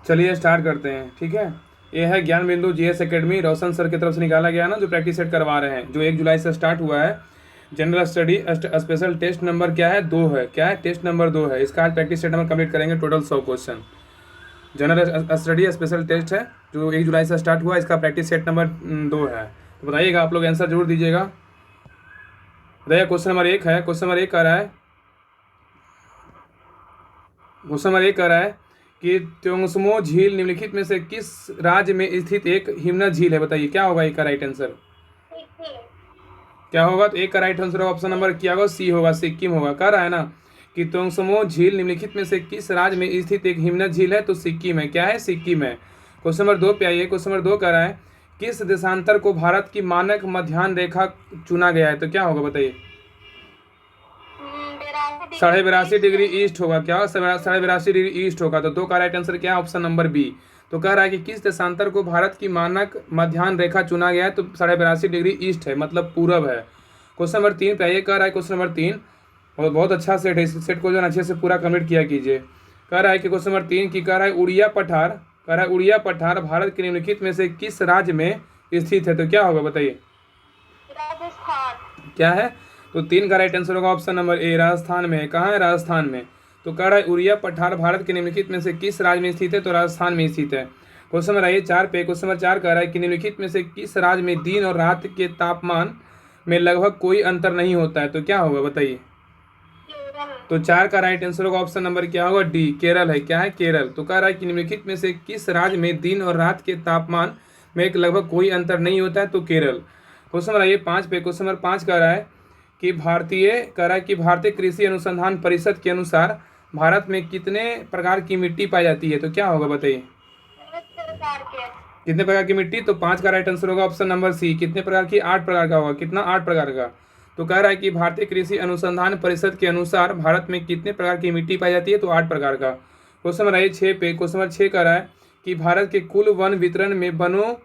चलिए स्टार्ट करते हैं, ठीक है। ये है ज्ञान बिंदु जीएस एकेडमी, रोशन सर की तरफ से निकाला गया ना, जो प्रैक्टिस सेट करवा रहे हैं, जो 1 जुलाई से स्टार्ट हुआ है। General study special test number क्या है, 2 है। क्या है, टेस्ट नंबर 2 है। इसका आज प्रैक्टिस सेट हम कंप्लीट करेंगे, total 100 question. General study special test है जो 1 जुलाई से स्टार्ट हुआ, इसका प्रैक्टिस सेट नंबर 2 है। तो बताइएगा, आप लोग आंसर जरूर दीजिएगा। बताइए, क्वेश्चन नंबर 1 है। क्वेश्चन नंबर 1 कह रहा है, क्वेश्चन नंबर 1 कह रहा है कि त्योंगसमो झील निम्नलिखित में से किस राज्य में स्थित एक हिमनद झील है। बताइए क्या होगा एक का राइट आंसर, क्या होगा। तो एक का राइट आंसर ऑप्शन नंबर क्या होगा, सी होगा, सिक्किम होगा। कह रहा है ना कि त्योंगसमो झील निम्नलिखित में से किस राज्य में स्थित एक हिमनद झील है, तो सिक्किम है। क्या है, सिक्किम है। क्वेश्चन नंबर 2 पे आइए। क्वेश्चन नंबर 2 कह रहा है किस देशांतर को भारत की मानक मध्याह्न रेखा चुना गया है। तो क्या होगा बताइए। 82.5 डिग्री ईस्ट होगा। क्या होगा, 82.5 डिग्री ईस्ट होगा। तो 2 का राइट आंसर क्या है, ऑप्शन नंबर बी। तो कह रहा है कि किस देशांतर को भारत की मानक मध्याह्न रेखा चुना गया है, तो 82.5 डिग्री ईस्ट है, मतलब पूरब है। क्वेश्चन नंबर 3 पे आइए। कह रहा है क्वेश्चन नंबर 3 और बहुत अच्छा सेट है, इस सेट को जो है अच्छे से पूरा कंप्लीट किया कीजिए। कह रहा है कि क्वेश्चन नंबर 3 की कह रहा है उड़िया पठार, कह रहा है उड़िया पठार भारत के निम्नलिखित में से किस राज्य में स्थित है। तो क्या होगा बताइए, राजस्थान। क्या है। तो 3 का राइट आंसर होगा ऑप्शन नंबर ए, राजस्थान में है। कहाँ है, राजस्थान में। तो कह रहा है उड़िया पठार भारत के निम्नलिखित में से किस राज्य में स्थित है, तो राजस्थान में स्थित है। क्वेश्चन नंबर आइए 4 पे। क्वेश्चन नंबर 4 कह रहा है कि निम्नलिखित में से किस राज्य में दिन और रात के तापमान में लगभग कोई अंतर नहीं होता है। तो क्या होगा बताइए। केरल। तो 4 का राइट आंसर होगा ऑप्शन नंबर क्या होगा, डी, केरल है। क्या है, केरल। तो कह रहा है कि निम्नलिखित में से किस राज्य में दिन और रात के तापमान में एक लगभग कोई अंतर नहीं होता है, तो केरल। क्वेश्चन नंबर आइए 5 पे। क्वेश्चन नंबर 5 कह रहा है कि भारतीय कृषि अनुसंधान परिषद के अनुसार भारत में कितने प्रकार की मिट्टी पाई जाती है। तो क्या होगा बताइए, 7 प्रकार के। कितने प्रकार की मिट्टी। तो 5 का राइट आंसर होगा ऑप्शन नंबर सी, कितने प्रकार की, 8 प्रकार का होगा। कितना, 8 प्रकार का। तो कह रहा है कि भारतीय कृषि अनुसंधान परिषद के अनुसार भारत में कितने प्रकार की मिट्टी पाई जाती है, तो 8 प्रकार का। क्वेश्चन नंबर आइए 6 पे। क्वेश्चन नंबर 6 कह रहा है कि भारत के कुल वन वितरण में वनों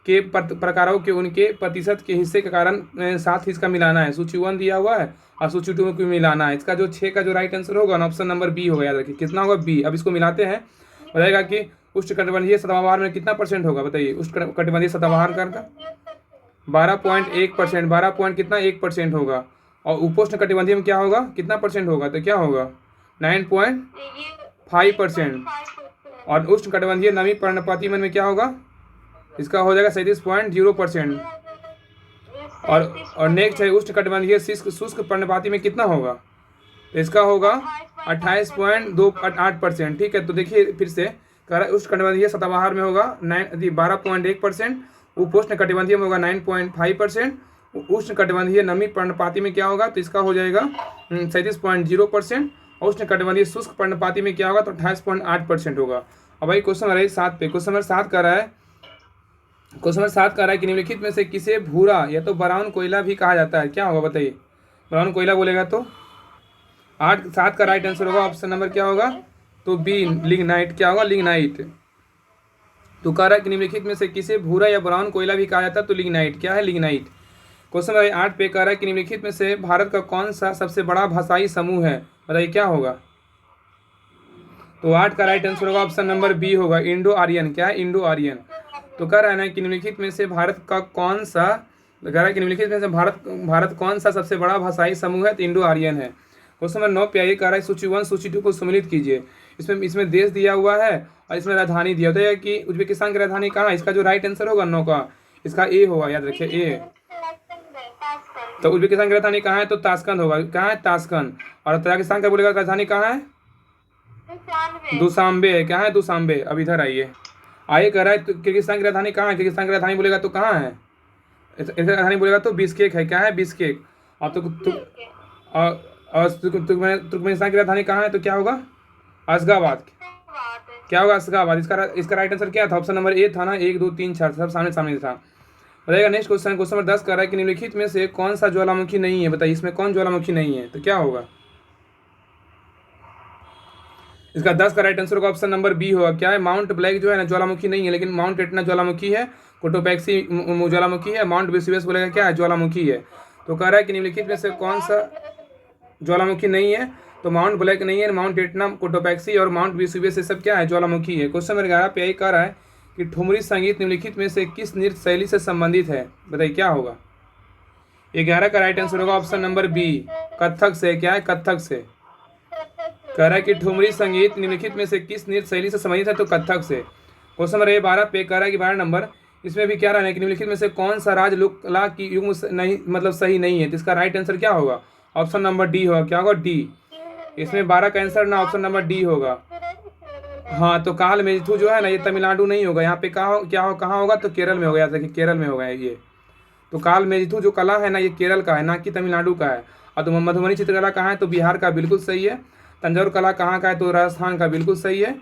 के प्रकारों के उनके प्रतिशत के हिस्से के कारण साथ ही इसका मिलाना है। सूची 1 दिया हुआ है और सूची 2 में क्यों मिलाना है। इसका जो 6 का जो राइट आंसर होगा ना, ऑप्शन नंबर बी होगा। याद रखिए कितना होगा, बी। अब इसको मिलाते हैं, बताएगा कि उष्णकटिबंधीय सदाबहार में कितना परसेंट होगा। बताइए, उष्णकटिबंधीय सदाबहार का 12.1%, 12 पॉइंट कितना, 1% होगा। और उपोष्ण कटिबंधीय में क्या होगा, कितना परसेंट होगा, तो क्या होगा, 9.5%। और उष्ण कटिबंधीय नमी पर्णपाती मन में क्या होगा, इसका हो जाएगा 37.0%। और नेक्स्ट है उष्ण कटिबंधीय शुष्क पर्णपाती में कितना होगा, तो इसका होगा 28.28%। ठीक है, तो देखिए फिर से कह रहा है उष्ण कटिबंधीय सदाबहार में होगा 12.1%, उपोष्ण कटिबंधीय में होगा 9.5%, उष्ण कटिबंधीय नमी पर्णपाती में क्या होगा, तो इसका हो जाएगा 37.0%। और उष्ण कटिबंधीय शुष्क पर्णपाती में क्या होगा, तो 28.8% होगा। अब भाई क्वेश्चन नंबर 7 पे। क्वेश्चन नंबर 7 कर रहा है, क्वेश्चन नंबर 7 कह रहा है कि निम्नलिखित में से किसे भूरा या तो ब्राउन कोयला भी कहा जाता है। क्या होगा बताइए, ब्राउन कोयला बोलेगा तो 7 का राइट आंसर होगा ऑप्शन नंबर क्या होगा, तो बी, लिग्नाइट। क्या होगा, लिग्नाइट। तो कह रहा है कि निम्नलिखित में से किसे भूरा या ब्राउन कोयला भी कहा जाता है, तो लिग्नाइट। क्या है, लिग्नाइट। क्वेश्चन नंबर 8 पे कह रहा है कि निम्नलिखित में से भारत का कौन सा सबसे बड़ा भाषाई समूह है। बताइए क्या होगा। तो 8 का राइट आंसर होगा ऑप्शन नंबर बी होगा, इंडो आर्यन। क्या है, इंडो आर्यन। तो कह रहा है ना कि निम्नलिखित में से भारत का कौन सा, कह रहा है कि निम्नलिखित में से भारत कौन सा सबसे बड़ा भाषाई समूह है, तो इंडो आर्यन है। क्वेश्चन नंबर 9 पे आइए। कह रहा है सूची 1 सूची 2 को सम्मिलित कीजिए। इसमें देश दिया हुआ है और इसमें राजधानी दिया होता है कि उज्बेकिस्तान की राजधानी कहाँ है। इसका जो राइट आंसर होगा 9 का, इसका ए होगा, याद रखिए ए। तो उज्बेकिस्तान की राजधानी कहाँ है, तो ताशकंद होगा। कहाँ है, ताशकंद। और तजाकिस्तान का बोलेगा राजधानी कहाँ है, दुशांबे है। क्या है, दुशांबे। अब इधर आइए, कह रहा है तो किर्गिस्तान की राजधानी कहाँ है, किर्गिस्तान की राजधानी बोलेगा तो कहाँ है, इसकी राजधानी बोलेगा तो बिश्केक है। क्या है, बिश्केक। और तुर्कमेनिस्तान की राजधानी कहाँ है, तो क्या होगा, अशगाबाद। क्या होगा, अशगाबाद। इसका राइट आंसर क्या था, ऑप्शन नंबर ए था ना, 1 2 3 4 सब सामने सामने था। बताइएगा नेक्स्ट क्वेश्चन। क्वेश्चन नंबर 10 कर रहा है कि निम्नलिखित में से कौन सा ज्वालामुखी नहीं है। बताइए इसमें कौन ज्वालामुखी नहीं है, तो क्या होगा। इसका 10 का राइट आंसर होगा ऑप्शन नंबर बी होगा। क्या है, माउंट ब्लैक जो है ना ज्वालामुखी नहीं है, लेकिन माउंट एटना ज्वालामुखी है, कोटोपैक्सी ज्वालामुखी है, माउंट वेसुवियस बोलेगा क्या है, ज्वालामुखी है। तो कह रहा है कि निम्नलिखित में से कौन सा ज्वालामुखी नहीं है, तो माउंट ब्लैक नहीं है, माउंट एटना, कोटोपैक्सी और माउंट वेसुवियस ये सब क्या है, ज्वालामुखी है। क्वेश्चन नंबर 11 पे यही कह रहा है कि ठुमरी संगीत निम्नलिखित में से किस नृत्य शैली से संबंधित है, बताइए क्या होगा। 11 का राइट आंसर होगा ऑप्शन नंबर बी, कथक से। क्या है, कथक से। कह रहा है कि ठुमरी संगीत निम्नलिखित में से किस नृत्य शैली से संबंधित है, तो कथक से। क्वेश्चन नंबर 12 पे कह रहा है कि 12 नंबर, इसमें भी क्या रहा है कि निम्नलिखित में से कौन सा राज्य लोक कला की युग्म नहीं मतलब सही नहीं है, तो इसका राइट आंसर क्या होगा, ऑप्शन नंबर डी होगा। क्या होगा, डी। इसमें 12 का आंसर ना ऑप्शन नंबर डी होगा। हाँ, तो काल मेघदूत जो है ना, ये तमिलनाडु नहीं होगा, यहाँ पे कहाँ होगा, तो केरल में होगा। याद रखिए, केरल में होगा ये। तो काल मेघदूत जो कला है ना, ये केरल का है, ना कि तमिलनाडु का है। और तो मधुबनी चित्रकला कहाँ है, तो बिहार का, बिल्कुल सही है। तंजौर कला कहाँ का है, तो राजस्थान का, बिल्कुल सही है।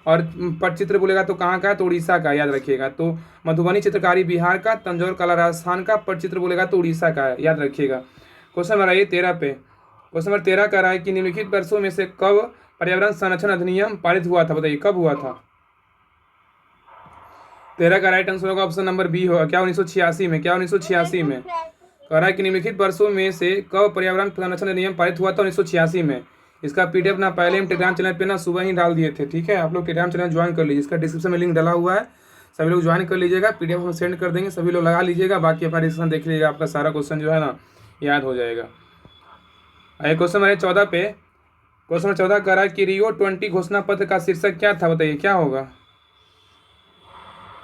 और पटचित्र बोलेगा तो कहाँ का है, तो उड़ीसा का, याद रखिएगा। तो मधुबनी चित्रकारी बिहार का, तंजौर कला राजस्थान का, पटचित्र बोलेगा तो उड़ीसा का है, याद रखिएगा। क्वेश्चन नंबर आइए 13 पे। क्वेश्चन नंबर 13 कह रहा है कि निम्नलिखित वर्षों में से कब पर्यावरण संरक्षण अधिनियम पारित हुआ था, बताइए कब हुआ था। 13 का राइट आंसर होगा ऑप्शन नंबर बी होगा। क्या, 1986 में। क्या, 1986 में। कह रहा है कि निम्नलिखित वर्षों में से कब पर्यावरण संरक्षण अधिनियम पारित हुआ था, 1986 में। इसका पीडीएफ ना पहले हम टेलीग्राम चैनल पे ना सुबह ही डाल दिए थे, ठीक है। आप लोग टेलीग्राम चैनल ज्वाइन कर लीजिए, इसका डिस्क्रिप्शन में लिंक डाला हुआ है, सभी लोग ज्वाइन कर लीजिएगा। पीडीएफ हम सेंड कर देंगे, सभी लोग लगा लीजिएगा। बाकी अपना डिस्कशन देख लीजिएगा, आपका सारा क्वेश्चन जो है ना याद हो जाएगा। आइए क्वेश्चन नंबर 14 पे। क्वेश्चन नंबर 14 कह रहा है कि रियो 20 घोषणा पत्र का शीर्षक क्या था, बताइए क्या होगा।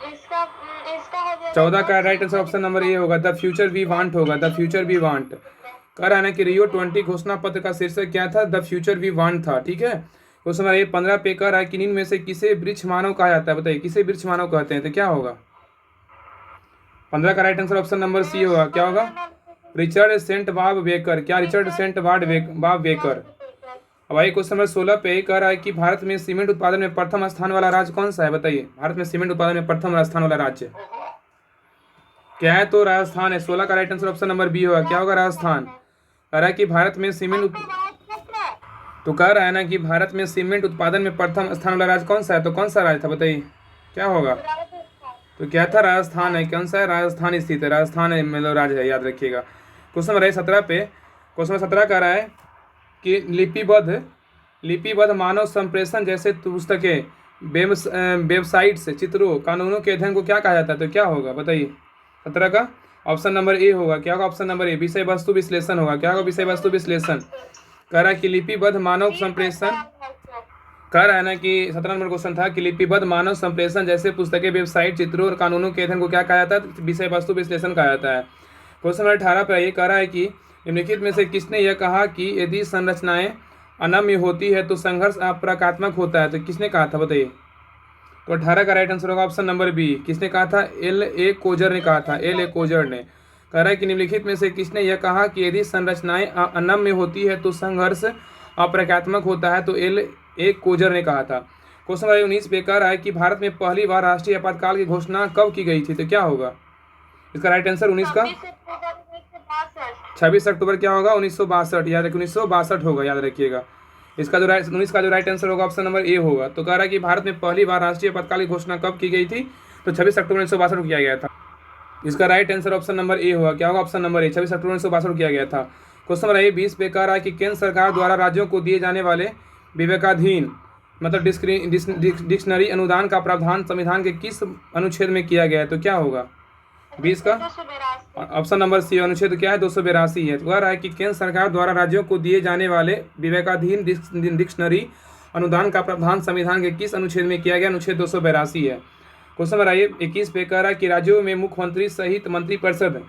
इसका इसका हो जाएगा 14 का right answer option number A होगा, द फ्यूचर वी वांट होगा, द फ्यूचर वी वांट। कह रहा है ना कि रियो 20 घोषणा पत्र का शीर्षक क्या था, द फ्यूचर वी वांट था, ठीक है। क्वेश्चन नंबर 15 पे कह रहा है कि इनमें से किसे वृक्ष मानव कहा जाता है, बताइए किसे वृक्ष मानव कहते हैं, तो क्या होगा। 15 का right answer option number C होगा। क्या होगा, रिचर्ड सेंट बाब बेकर। क्या, रिचर्ड सेंट बाब बेकर। अब आइए क्वेश्चन नंबर 16 पे कह रहा है कि भारत में सीमेंट उत्पादन में प्रथम स्थान वाला राज्य कौन सा है, बताइए। भारत में सीमेंट उत्पादन में प्रथम स्थान वाला राज्य क्या है, तो राजस्थान है। 16 का right answer option number B होगा। क्या होगा, राजस्थान। कह रहा है कि भारत में सीमेंट तो कह रहा है ना कि भारत में सीमेंट उत्पादन में प्रथम स्थान वाला राज्य कौन सा है, तो कौन सा राज्य था, बताइए क्या होगा। तो क्या था, राजस्थान है। कौन सा है, राजस्थान स्थित है, राजस्थान है मतलब राज्य है, याद रखिएगा। क्वेश्चन नंबर 17 पे। क्वेश्चन नंबर 17 कह रहा है कि लिपिबद्ध मानव संप्रेषण जैसे पुस्तकें, वेबसाइट्स, चित्रों, कानूनों के अध्ययन को क्या कहा जाता है, तो क्या होगा, बताइए। 17 का ऑप्शन नंबर ए होगा। क्या होगा, ऑप्शन नंबर ए, विषय वस्तु विश्लेषण होगा। क्या होगा, विषय वस्तु विश्लेषण। कह रहा है कि लिपिबद्ध मानव संप्रेषण, कह रहा है ना कि 17 नंबर क्वेश्चन था कि लिपिबद्ध मानव संप्रेषण जैसे पुस्तकें, वेबसाइट, चित्रों और कानूनों के अध्ययन को क्या कहा जाता है, विषय वस्तु विश्लेषण कहा जाता है। क्वेश्चन नंबर 18 पर ये कह रहा है कि निम्नलिखित में से किसने यह कहा कि यदि संरचनाएं अनम्य होती है तो संघर्ष अप्रकात्मक होता है, तो किसने कहा था, बताइए। तो 18 का राइट आंसर होगा ऑप्शन नंबर बी। किसने कहा था, L.A. कोजर ने कहा था, L.A. कोजर ने। कह रहा है कि निम्नलिखित में से किसने यह कहा कि यदि संरचनाएं अनम्य होती है तो संघर्ष अप्रकात्मक होता है, तो L.A. कोजर ने कहा था। क्वेश्चन नंबर 19 पे कह रहा है कि भारत में पहली बार राष्ट्रीय आपातकाल की घोषणा कब की गई थी, तो क्या होगा। इसका राइट आंसर 19 का 26 अक्टूबर क्या होगा, 1962, याद रखिए 1962 होगा, याद रखिएगा। इसका जो 19 का जो राइट आंसर होगा ऑप्शन नंबर ए होगा। तो कह रहा है कि भारत में पहली बार राष्ट्रीय आपातकाल की घोषणा कब की गई थी, तो 26 अक्टूबर 1962 को किया गया था। इसका right answer option number A होगा। क्या होगा, ऑप्शन नंबर ए, 26 अक्टूबर 1962 को किया गया था। क्वेश्चन नंबर 20 पे कह रहा है कि केंद्र सरकार द्वारा राज्यों को दिए जाने वाले विवेकाधीन मतलब डिक्शनरी अनुदान का प्रावधान संविधान के किस अनुच्छेद में किया गया है, तो क्या होगा। 20 का ऑप्शन नंबर सी, अनुच्छेद क्या है, 282 है। तो कह रहा है कि केंद्र सरकार द्वारा राज्यों को दिए जाने वाले विवेकाधीन डिक्शनरी अनुदान का प्रावधान संविधान के किस अनुच्छेद में किया गया, अनुच्छेद 282 है। क्वेश्चन नंबर 21 पे कह रहा है कि राज्यों में मुख्यमंत्री सहित मंत्रिपरिषद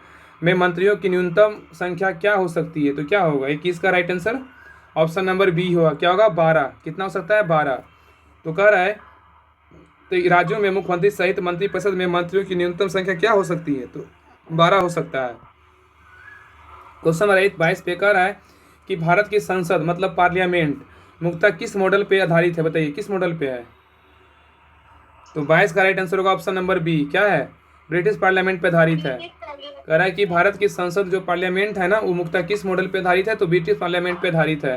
में मंत्रियों की न्यूनतम संख्या क्या हो सकती है, तो क्या होगा। 21 का right answer option number B होगा। क्या होगा, 12। कितना हो सकता है, 12। तो कह रहा है तो राज्यों में मुख्यमंत्री सहित मंत्रिपरिषद में मंत्रियों की न्यूनतम संख्या क्या हो सकती है, तो 12 हो सकता है। क्वेश्चन नंबर 22 पे कह रहा है कि भारत की संसद मतलब पार्लियामेंट मुख्यतः किस मॉडल पे आधारित है, बताइए किस मॉडल पे है। तो 22 का राइट आंसर होगा ऑप्शन नंबर बी। क्या है, ब्रिटिश पार्लियामेंट पे आधारित है। कह रहा है कि भारत की संसद जो पार्लियामेंट है ना, वो मुख्यतः किस मॉडल पे आधारित है, तो ब्रिटिश पार्लियामेंट पे आधारित है।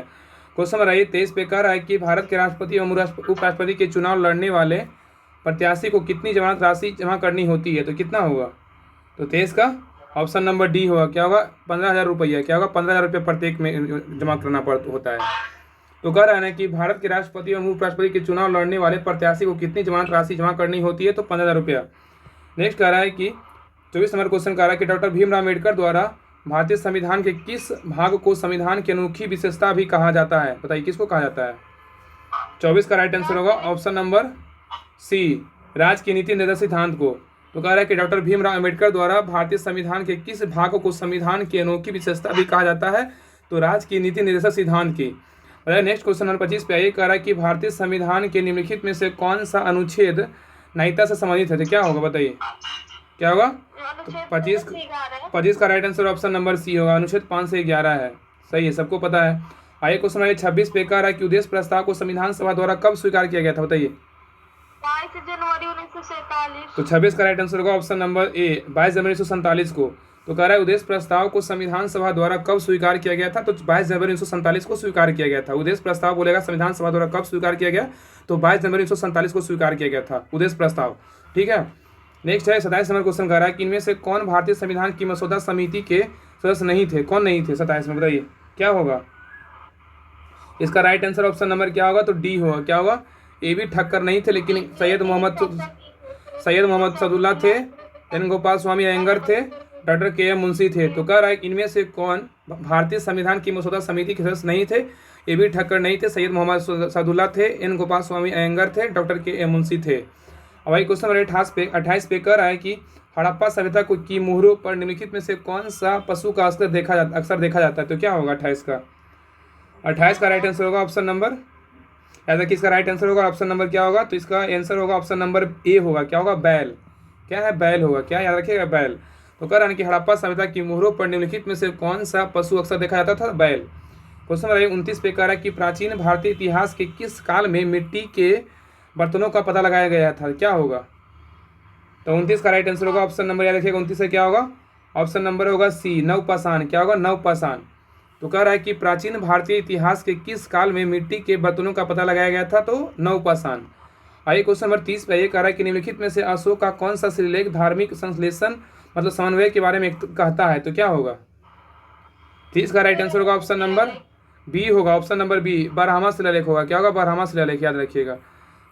क्वेश्चन नंबर 23 पे कह रहा है कि भारत के राष्ट्रपति एवं उपराष्ट्रपति के चुनाव लड़ने वाले प्रत्याशी को कितनी जमानत राशि जमा करनी होती है, तो कितना होगा। तो 23 का ऑप्शन नंबर डी होगा। क्या होगा, 15,000 रुपया। क्या होगा, 15,000 रुपये प्रत्येक में जमा करना होता है। तो कह रहा है ना कि भारत के राष्ट्रपति और उपराष्ट्रपति के चुनाव लड़ने वाले प्रत्याशी को कितनी जमानत राशि जमा करनी होती है? तो 15,000 रुपया। नेक्स्ट कह रहा है कि 24 नंबर क्वेश्चन कह रहा है कि डॉक्टर भीमराव अम्बेडकर द्वारा भारतीय संविधान के किस भाग को संविधान की अनोखी विशेषता भी कहा जाता है? बताइए किसको कहा जाता है? 24 का राइट आंसर होगा ऑप्शन नंबर सी, राज्य की नीति निर्देशक सिद्धांत को। तो कह रहा है कि डॉक्टर भीमराव अम्बेडकर द्वारा भारतीय संविधान के किस भाग को संविधान की अनोखी विशेषता भी कहा जाता है? तो राज्य की नीति निर्देशक सिद्धांत की। नेक्स्ट क्वेश्चन नंबर 25 पे आइए। कह रहा है कि भारतीय संविधान के निम्नलिखित में से कौन सा अनुच्छेद न्यायिकता से संबंधित है? तो क्या होगा बताइए, क्या होगा? तो 25 का right answer option number C होगा, अनुच्छेद 5 से 11 है। सही है, सबको पता है। आइए क्वेश्चन नंबर 26 पे कह रहा है कि उद्देश्य प्रस्ताव को संविधान सभा द्वारा कब स्वीकार किया गया था? बताइए। 22 जनवरी 1947। तो 26 का राइट आंसर होगा ऑप्शन नंबर ए, 22 जनवरी 1947 को। तो कह रहा है उद्देश्य प्रस्ताव को संविधान सभा द्वारा कब स्वीकार किया गया था? तो 22 जनवरी 1947 को स्वीकार किया गया था। उद्देश्य प्रस्ताव बोलेगा संविधान सभा द्वारा कब स्वीकार किया गया? तो 22 जनवरी 1947 को स्वीकार किया गया था उद्देश्य प्रस्ताव। ठीक है। नेक्स्ट है 27 नंबर क्वेश्चन कह रहा है कि इनमें से कौन भारतीय संविधान की मसौदा समिति के सदस्य नहीं थे? कौन नहीं थे 27 में? बताइए क्या होगा इसका राइट आंसर? ऑप्शन नंबर क्या होगा? तो डी होगा। क्या होगा? ए बी ठक्कर नहीं थे, लेकिन सैयद मोहम्मद सदुल्ला थे, एन गोपाल स्वामी अयंगर थे, डॉक्टर के एम मुंशी थे। तो कह रहा है इनमें से कौन भारतीय संविधान की मसौदा समिति के सदस्य नहीं थे? ए बी ठक्कर नहीं थे, सैयद मोहम्मद सदुल्ला थे, एन गोपाल स्वामी अयंगर थे, डॉक्टर के एम मुंशी थे। अब भाई क्वेश्चन नंबर 28 पे कह रहा है कि हड़प्पा सभ्यता की मोहरों पर निम्नलिखित में से कौन सा पशु का अक्सर देखा जाता है? तो क्या होगा 28 का राइट आंसर होगा ऑप्शन नंबर, ऐसा कि इसका राइट आंसर होगा ऑप्शन नंबर क्या होगा? तो इसका आंसर होगा ऑप्शन नंबर ए होगा। क्या होगा? बैल। क्या है? बैल होगा। क्या याद रखिएगा? बैल। तो कह रहा है कि हड़प्पा सभ्यता की मोहरों पर निम्नलिखित में से कौन सा पशु अक्सर देखा जाता था? बैल। क्वेश्चन नंबर 29 पे कह रहा है कि प्राचीन भारतीय इतिहास के किस काल में मिट्टी के बर्तनों का पता लगाया गया था? क्या होगा? तो 29 का राइट आंसर होगा ऑप्शन नंबर, याद रखिएगा 29 से क्या होगा? ऑप्शन नंबर होगा सी, नवपाषाण। क्या होगा? नवपाषाण। तो कह रहा है कि प्राचीन भारतीय इतिहास के किस काल में मिट्टी के बर्तनों का पता लगाया गया था? तो नवपाषाण। आइए क्वेश्चन नंबर 30 पे ये कह रहा है कि निम्नलिखित में से अशोक का कौन सा शिलालेख धार्मिक संश्लेषण मतलब समन्वय के बारे में कहता है? तो क्या होगा? 30 का राइट आंसर होगा ऑप्शन नंबर बी होगा। ऑप्शन नंबर बी, बारहवां शिलालेख होगा। क्या होगा? बारहवां शिलालेख, याद रखिएगा।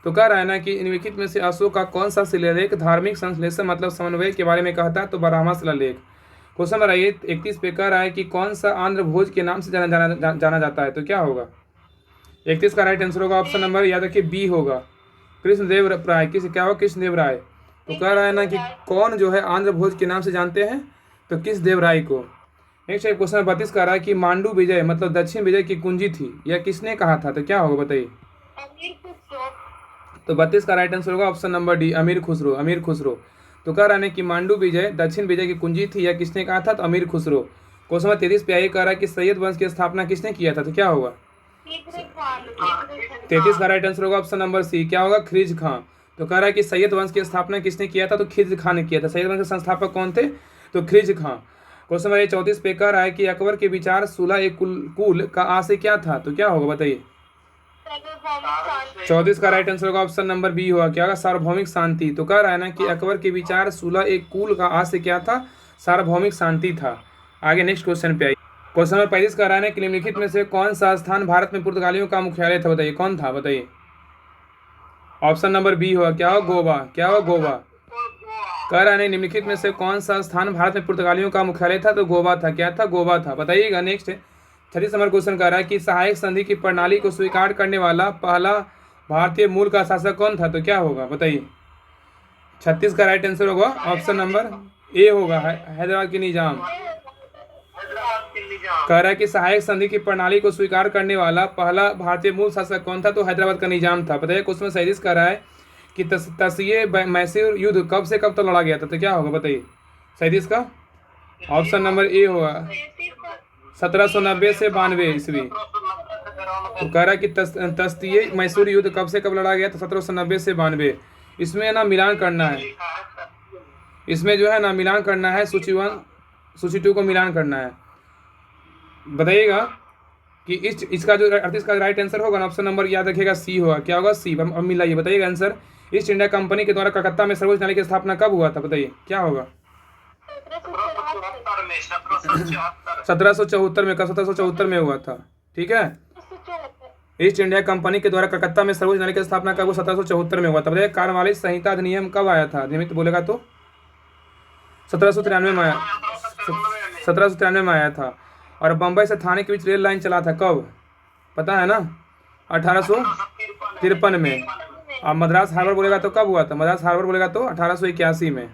तो कह रहा है ना कि निम्नलिखित में से अशोक का कौन सा शिलालेख धार्मिक संश्लेषण मतलब समन्वय के बारे में कहता है? तो बारहवां शिलालेख। क्वेश्चन नंबर 31 पे कह रहा है कि कौन सा आंध्र भोज के नाम से जाना जाता है? तो क्या होगा? 31 का राइट आंसर होगा ऑप्शन नंबर, याद रखिए बी होगा, कृष्णदेव राय। क्या होगा? कृष्णदेव राय। तो कह रहा है ना कि कौन जो है आंध्र भोज के नाम से जानते हैं? तो कृष्णदेव राय को। नेक्स्ट है क्वेश्चन नंबर 32 कह रहा है कि मांडू विजय मतलब दक्षिण विजय की कुंजी थी, यह किसने कहा था? तो क्या होगा बताइए? तो 32 का राइट आंसर होगा ऑप्शन नंबर डी, अमीर खुसरो। तो कह रहा है कि मांडू विजय दक्षिण विजय की कुंजी थी, या किसने कहा था? तो अमीर खुसरो। क्वेश्चन नंबर 33 पे आइए कह रहा है कि सैयद वंश की स्थापना किसने किया था? तो क्या होगा? 33 का राइट आंसर होगा ऑप्शन नंबर सी। क्या होगा? खिलजी खां। तो कह रहा है कि सैयद वंश की स्थापना किसने किया था? तो खिलजी खां ने किया था। सैयद वंश के संस्थापक कौन थे? तो खिलजी खां। क्वेश्चन नंबर 34 पे कह रहा है कि अकबर के विचार सुलह एक कुल का आशय क्या था? तो क्या होगा बताइए? 34 का राइट आंसर होगा ऑप्शन नंबर बी होगा। क्या होगा? सार्वभौमिक शांति। तो कह रहा है ना कि अकबर के विचार सुलह एक कुल का आशय क्या था? सार्वभौमिक शांति था। आगे नेक्स्ट क्वेश्चन पे आइए। क्वेश्चन नंबर 35 कह रहा है कि निम्नलिखित में से कौन सा स्थान भारत में पुर्तगालियों का मुख्यालय था? बताइए कौन था? बताइए। ऑप्शन नंबर बी होगा। क्या होगा? गोवा। क्या होगा? गोवा। कह रहा है निम्नलिखित में से कौन सा स्थान भारत में पुर्तगालियों का मुख्यालय था? तो गोवा था। क्या था? गोवा था। बताइएगा। नेक्स्ट 36 नंबर क्वेश्चन कह रहा है कि सहायक संधि की प्रणाली को स्वीकार करने वाला पहला भारतीय मूल का शासक कौन था? तो क्या होगा बताइए? 36 का राइट आंसर होगा ऑप्शन नंबर ए होगा, हैदराबाद के निजाम। कह रहा है कि सहायक संधि की प्रणाली को स्वीकार करने वाला पहला भारतीय मूल शासक कौन था? तो हैदराबाद का निजाम था। बताइए। क्वेश्चन 37 कह रहा है कि तसीय मैसूर युद्ध कब से कब तक लड़ा गया था? तो क्या होगा बताइए? 37 का ऑप्शन नंबर ए होगा, 1790 से 92 ईस्वी। तो कह रहा है कि तसीय मैसूर युद्ध कब से कब लड़ा गया था? 1790 से 92। इसमें ना मिलान करना है, इसमें जो है ना मिलान करना है, सूची 1 सूची 2 को मिलान करना है। बताइएगा कि इसका जो 38 का राइट आंसर होगा ना ऑप्शन नंबर, याद रखिएगा सी होगा। क्या होगा? सी। अब मिलाइए, बताइएगा आंसर। ईस्ट इंडिया कंपनी के द्वारा कलकत्ता में सर्वोच्च न्यायालय की स्थापना कब हुआ था? बताइए क्या होगा? 1774 में। 1774 में हुआ था। ठीक है, ईस्ट इंडिया कंपनी के द्वारा कलकत्ता में सर्वोच्च न्यायालय की स्थापना कब 1774 में हुआ था? बताइए कार्यवाही संहिता अधिनियम कब आया था? नियमित बोलेगा तो 1793 में आया, 1793 में आया था। और बम्बई से थाने के बीच रेल लाइन चला था कब? पता है ना? 1853 में। अब मद्रास हार्बर बोलेगा तो कब हुआ था? मद्रास हार्बर बोलेगा तो 1881 में।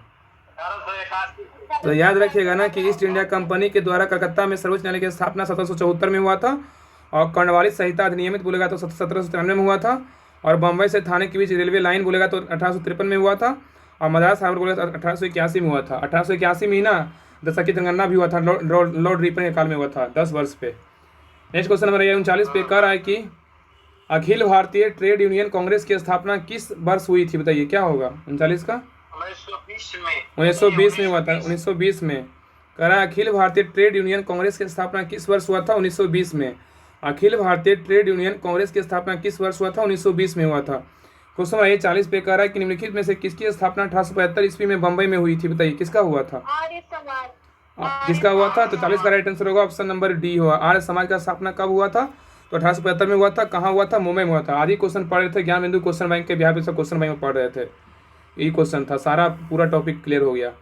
तो याद रखिएगा ना कि ईस्ट इंडिया कंपनी के द्वारा कलकत्ता में सर्वोच्च न्यायालय की स्थापना 1774 में हुआ था, और कर्णवाली संहिता अधिनियमित बोलेगा तो 1793 में हुआ था, और बम्बई से थाने के बीच रेलवे लाइन बोलेगा तो 1853 में हुआ था, और मद्रास हार्बर बोलेगा तो 1881 में हुआ था। 1881 में ही ना दशक की जनगणना भी हुआ था, लॉर्ड रिपन के काल में हुआ था, 10 वर्ष पे। नेक्स्ट क्वेश्चन नंबर 39 पे कह रहा है कि अखिल भारतीय ट्रेड यूनियन कांग्रेस की स्थापना किस वर्ष हुई थी? बताइए क्या होगा 39 का? 1920 में हुआ था, 1920 में। कह रहा है अखिल भारतीय ट्रेड यूनियन कांग्रेस की स्थापना किस वर्ष हुआ था? 1920 में। अखिल भारतीय ट्रेड यूनियन कांग्रेस की स्थापना किस वर्ष हुआ था? 1920 में हुआ था। क्वेश्चन नंबर 40 पे कह रहा है कि निम्नलिखित में से किसकी स्थापना 1875 ईस्वी में बम्बई में हुई थी? बताइए किसका हुआ था? आर्य समाज। किसका हुआ था? तो 40 का राइट आंसर होगा ऑप्शन नंबर डी होगा। आर्य समाज का स्थापना कब हुआ था? तो 1875 में हुआ था। कहाँ हुआ था? मुंबई में हुआ था। आदि क्वेश्चन पढ़ रहे थे ज्ञान बिंदु क्वेश्चन बैंक के बिहार पे क्वेश्चन बैंक में पढ़ रहे थे, यही क्वेश्चन था, सारा पूरा टॉपिक क्लियर हो गया।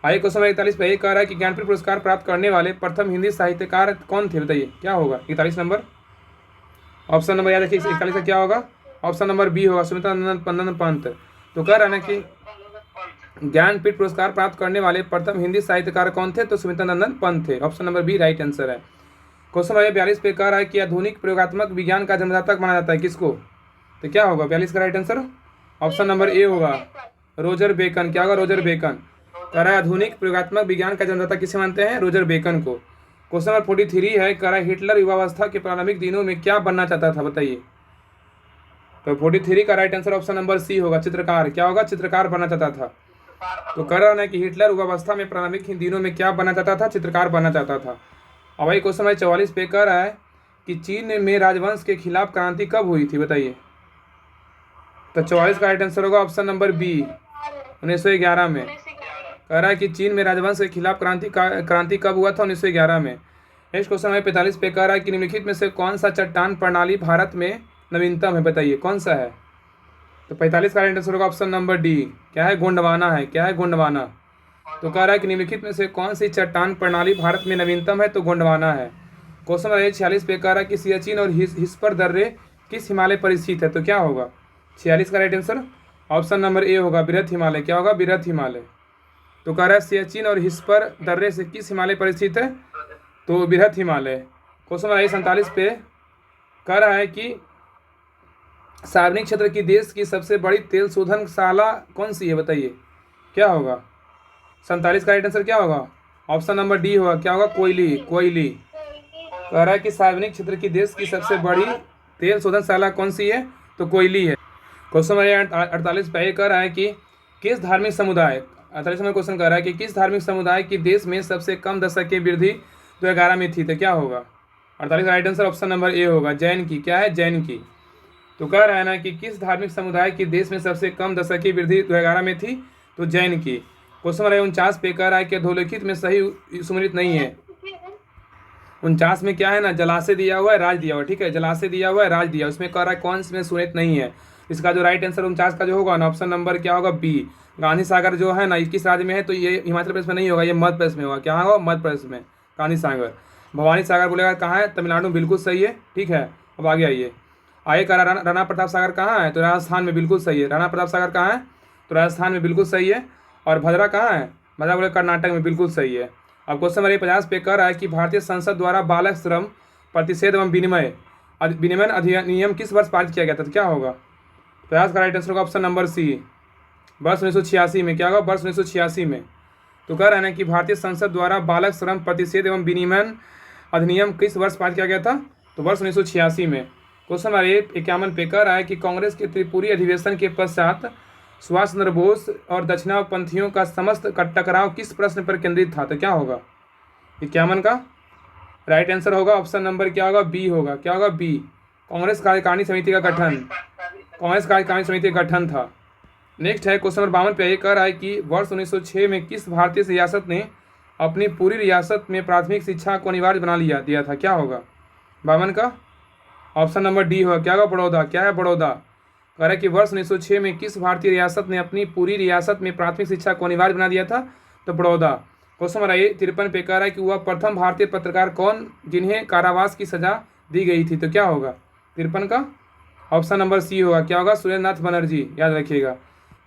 आइए क्वेश्चन नंबर 41 पे ये कह रहा है कि ज्ञानपीठ पुरस्कार प्राप्त करने वाले प्रथम हिंदी साहित्यकार कौन थे? बताइए क्या होगा 41 नंबर? ऑप्शन नंबर याद रखिए 41 का क्या होगा? ऑप्शन नंबर बी होगा, सुमित्रा नंदन पंत। तो कह रहा है ना कि ज्ञानपीठ पुरस्कार प्राप्त करने वाले प्रथम हिंदी साहित्यकार कौन थे? तो सुमित्रा नंदन पंत थे। Option number B right answer है। क्वेश्चन नंबर 42 पे कह रहा है कि आधुनिक प्रयोगात्मक विज्ञान का जन्मदाता माना जाता है किसको? तो क्या होगा 42 का right answer? Option number A होगा, रोजर बेकन। क्या होगा? Roger Bacon. कह रहा है आधुनिक प्रयोगात्मक विज्ञान का जन्मदाता किसे मानते हैं? रोजर बेकन को। क्वेश्चन नंबर 43 है, कह रहा है हिटलर युवावस्था के प्रारंभिक दिनों में क्या बनना चाहता था? बताइए। तो 43 का right answer option number C होगा, चित्रकार। क्या होगा? चित्रकार बनना चाहता था। तो कह रहा है कि हिटलर युवावस्था में प्रारंभिक दिनों में क्या बनना चाहता था? चित्रकार बनना चाहता था। अब भाई क्वेश्चन नंबर 44 पे कह रहा है कि चीन में राजवंश के खिलाफ क्रांति कब हुई थी? बताइए। तो 44 का राइट आंसर होगा ऑप्शन नंबर बी, 1911 में। कह रहा है कि चीन में राजवंश के खिलाफ क्रांति कब हुआ था? 1911 में। नेक्स्ट क्वेश्चन नंबर 45 पे कह रहा है कि निम्नलिखित में से कौन सा चट्टान प्रणाली भारत में नवीनतम है? बताइए कौन सा है? तो 45 का राइट आंसर होगा ऑप्शन नंबर डी। क्या है? गोंडवाना है। क्या है? गोंडवाना। तो कह रहा है कि निम्नलिखित में से कौन सी चट्टान प्रणाली भारत में नवीनतम है? तो गोंडवाना है। क्वेश्चन नंबर 46 पे कह रहा है कि सियाचिन और हिस्पर दर्रे किस हिमालय पर स्थित है? तो क्या होगा 46 का right answer? Option number A होगा, बृहत हिमालय। क्या होगा? बृहत हिमालय। तो कह रहा है सियाचिन और हिस्पर दर्रे से किस हिमालय पर स्थित है? तो बृहत हिमालय। क्वेश्चन नंबर 47 पे कह रहा है कि सार्वजनिक क्षेत्र की देश की सबसे बड़ी तेल शोधनशाला कौन सी है? बताइए क्या होगा? 47 का राइट आंसर क्या होगा? ऑप्शन नंबर डी होगा। क्या होगा? कोयली। कोयली। कह रहा है कि सार्वजनिक क्षेत्र की देश की सबसे बड़ी तेल शोधनशाला कौन सी है? तो कोयली है। क्वेश्चन नंबर 48 पे कह रहा है कि किस धार्मिक समुदाय, 48 में क्वेश्चन कह रहा है कि किस धार्मिक समुदाय की देश में सबसे कम दशक की वृद्धि 2011 में थी? तो क्या होगा 48 का right answer option number A होगा, जैन की। क्या है? जैन की। तो कह रहा है ना कि किस धार्मिक समुदाय की देश में सबसे कम दशक की वृद्धि 2011 में थी? तो जैन की। क्वेश्चन नंबर 49 पे कह रहा है कि अधोलिखित में सही सुमेलित नहीं है। 49 में क्या है ना, जलाशय दिया हुआ है, राज दिया हुआ है। ठीक है, जलाशय दिया हुआ है, राज दिया, उसमें कह रहा है कौन में सुमेलित नहीं है। इसका जो राइट आंसर 49 का जो होगा ना, ऑप्शन नंबर क्या होगा? बी। गांधी सागर जो है ना, किस राज्य में है? तो ये हिमाचल प्रदेश में नहीं होगा, ये मध्य प्रदेश में होगा। क्या होगा? मध्य प्रदेश में गांधी सागर। भवानी सागर बोलेगा कहाँ है? तमिलनाडु। बिल्कुल सही है। ठीक है, अब आगे आइए। आगे कह रहा राणा प्रताप सागर कहाँ है? तो राजस्थान में। बिल्कुल सही है। राणा प्रताप सागर कहाँ है? तो राजस्थान में। बिल्कुल सही है। और भद्रा कहाँ है? भद्रा बोले कर्नाटक में। बिल्कुल सही है। अब क्वेश्चन नंबर 50 पे कह रहा है कि भारतीय संसद द्वारा बालक श्रम प्रतिषेध एवं विनिमय अधिनियम किस वर्ष पारित किया गया था? तो क्या होगा 50 का राइट आंसर होगा ऑप्शन नंबर सी, वर्ष 1986 में। क्या होगा? वर्ष 1986 में। तो कह रहा है ना कि भारतीय संसद द्वारा बालक श्रम प्रतिषेध एवं विनिमय अधिनियम किस वर्ष पारित किया गया था? तो वर्ष 1986 में। क्वेश्चन नंबर 51 पे कह रहा है कि कांग्रेस के त्रिपुरी अधिवेशन के पश्चात सुभाष चंद्र बोस और दक्षिणापंथियों का समस्त टकराव किस प्रश्न पर केंद्रित था? तो क्या होगा 51 का राइट आंसर होगा ऑप्शन नंबर क्या होगा? बी होगा। क्या होगा? बी। कांग्रेस कार्यकारिणी समिति का गठन। कांग्रेस कार्यकारिणी समिति का गठन था। नेक्स्ट है क्वेश्चन नंबर 52 पे कह रहा है कि वर्ष 1906 में किस भारतीय रियासत ने अपनी पूरी रियासत में प्राथमिक शिक्षा को अनिवार्य बना दिया था? क्या होगा 52 का ऑप्शन नंबर डी होगा, क्या होगा? बड़ौदा। क्या है बड़ौदा? कह रहा है कि वर्ष 1906 में किस भारतीय रियासत ने अपनी पूरी रियासत में प्राथमिक शिक्षा को अनिवार्य बना दिया था? तो बड़ौदा। क्वेश्चन नंबर 53 पे कह रहा है कि वह प्रथम भारतीय पत्रकार कौन जिन्हें कारावास की सजा दी गई थी? तो क्या होगा 53 का? ऑप्शन नंबर सी होगा, क्या होगा? सुरेंद्र नाथ बनर्जी, याद रखिएगा।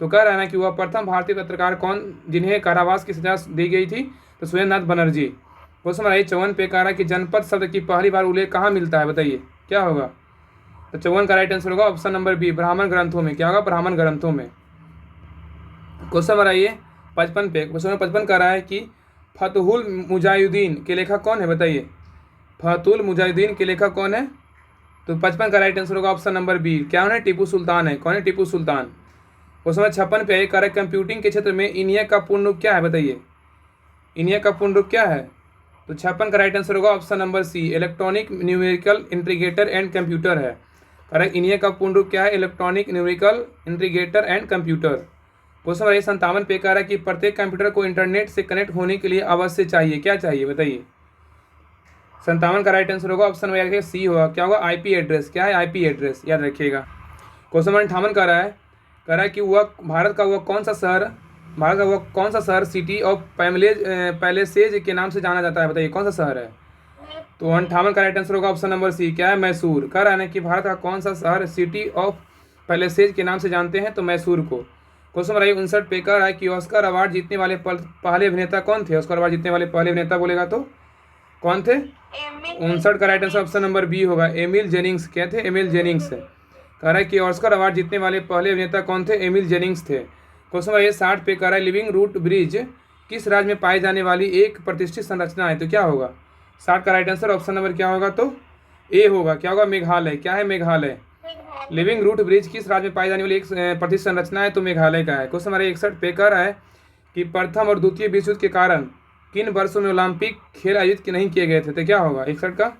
तो कह रहा है ना कि वह प्रथम भारतीय पत्रकार कौन जिन्हें कारावास की सजा दी गई थी? तो सुरेंद्र नाथ बनर्जी। क्वेश्चन नंबर 54 पे कह रहा है कि जनपद शब्द की पहली बार उल्लेख कहाँ मिलता है? बताइए क्या होगा? तो 54 का राइट आंसर होगा ऑप्शन नंबर बी, ब्राह्मण ग्रंथों में। क्या होगा? ब्राह्मण ग्रंथों में। क्वेश्चन नंबर आइए 55 पे। क्वेश्चन नंबर 55 कह रहा है कि फतहुल मुजाहिदीन के लेखक कौन है? बताइए फतहुल मुजाहिदीन के लेखक कौन है? तो 55 का राइट आंसर होगा ऑप्शन नंबर बी, क्या है? टीपू सुल्तान है। कौन है? टीपू सुल्तान। क्वेश्चन नंबर 56 पे कह रहा है कंप्यूटिंग के क्षेत्र में इनिया का पूर्ण रूप क्या है? बताइए इनिया का पूर्ण रूप क्या है? तो 56 का राइट आंसर होगा option number C, electronic numerical integrator and computer है। करेक्ट। इनिया का पूर्ण रूप क्या है? Electronic numerical integrator and computer. Question number 57 पे कह रहा है कि प्रत्येक कंप्यूटर को इंटरनेट से कनेक्ट होने के लिए अवश्य चाहिए, क्या चाहिए? बताइए 57 का राइट आंसर होगा ऑप्शन नंबर सी होगा, क्या होगा? IP address. क्या है? आईपी एड्रेस, याद रखिएगा। क्वेश्चन नंबर 58 कह रहा है कि वह भारत का वह कौन सा शहर सिटी ऑफ पैलेसेज के नाम से जाना जाता है? बताइए कौन सा शहर है? तो 58 का राइट आंसर होगा ऑप्शन नंबर सी, क्या है? मैसूर। कह रहा है ना कि भारत का कौन सा शहर सिटी ऑफ पैलेसेज के नाम से जानते हैं? तो मैसूर को। क्वेश्चन नंबर 59 पे कह रहा है कि ऑस्कर अवार्ड जीतने वाले पहले अभिनेता कौन थे? ऑस्कर अवार्ड जीतने वाले पहले अभिनेता बोलेगा तो कौन थे? 59 का right answer option number B होगा, एमिल जेनिंग्स। क्या थे? Emil Jannings. कह रहा है कि ऑस्कर अवार्ड जीतने वाले पहले अभिनेता कौन थे? एमिल जेनिंग्स थे। क्वेश्चन नंबर 60 पे कह रहा है लिविंग रूट ब्रिज किस राज्य में पाई जाने वाली एक प्रतिष्ठित संरचना है? तो क्या होगा 60 का राइट आंसर ऑप्शन नंबर क्या होगा? तो ए होगा, क्या होगा? मेघालय। क्या है? मेघालय। लिविंग रूट ब्रिज किस राज्य में पाई जाने वाली एक प्रतिष्ठित संरचना है? तो मेघालय का है। क्वेश्चन नंबर 61 पे कह रहा है कि प्रथम और द्वितीय विश्व युद्ध के कारण किन वर्षों में ओलंपिक खेल आयोजित नहीं किए गए थे? तो क्या होगा 61 का?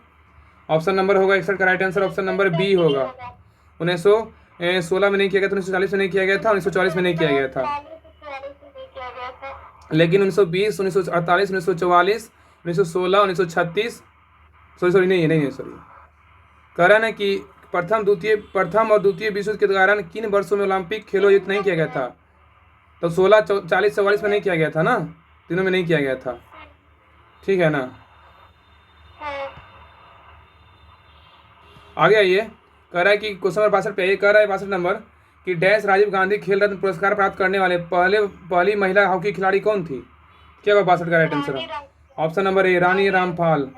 ऑप्शन नंबर होगा 61 का right answer option number B होगा, 1916 में नहीं किया गया था, 1940 में नहीं किया गया था, 1944 में नहीं किया गया था। लेकिन 1920, 1948, 1944, 1916, 1936 सॉरी नहीं कह रहा है ना कि प्रथम और द्वितीय विश्व युद्ध के कारण किन वर्षों में ओलंपिक खेल आयोजित नहीं किया गया था? तो 16, 40, 44 में नहीं किया गया था ना, तीनों में नहीं किया गया था। ठीक है ना। आगे आइए, कह रहा है कि क्वेश्चन नंबर 62 पे ये कह रहा है 62 नंबर कि डैश राजीव गांधी खेल रत्न पुरस्कार प्राप्त करने वाले पहली महिला हॉकी खिलाड़ी कौन थी? क्या होगा 62 का right answer? Option number A, Rani Rampal.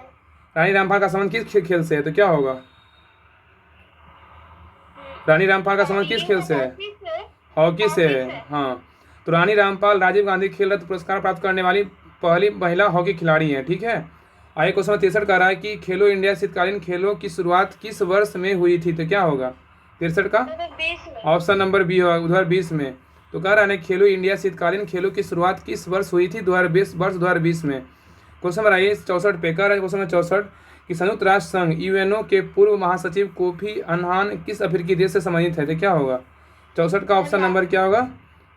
Rani Rampal का संबंध किस खेल से है? तो क्या होगा? रानी रामपाल का संबंध किस खेल से है? हॉकी से है। हाँ, तो रानी रामपाल राजीव गांधी खेल रत्न पुरस्कार प्राप्त करने वाली पहली महिला हॉकी खिलाड़ी हैं। ठीक है। आगे क्वेश्चन 63 कह रहा है कि खेलो इंडिया शीतकालीन खेलों की शुरुआत किस वर्ष में हुई थी? तो क्या होगा 63 का? ऑप्शन नंबर बी होगा, 2020 में। तो कह रहा है खेलो इंडिया शीतकालीन खेलों की शुरुआत किस वर्ष हुई थी? 2020 में। क्वेश्चन नंबर आइए 64 पे कह रहा है क्वेश्चन नंबर 64 कि संयुक्त राष्ट्र संघ यूएनओ के पूर्व महासचिव कोफी अन्नान किस अफ्रीकी देश से संबंधित है? तो क्या होगा 64 का ऑप्शन नंबर क्या होगा?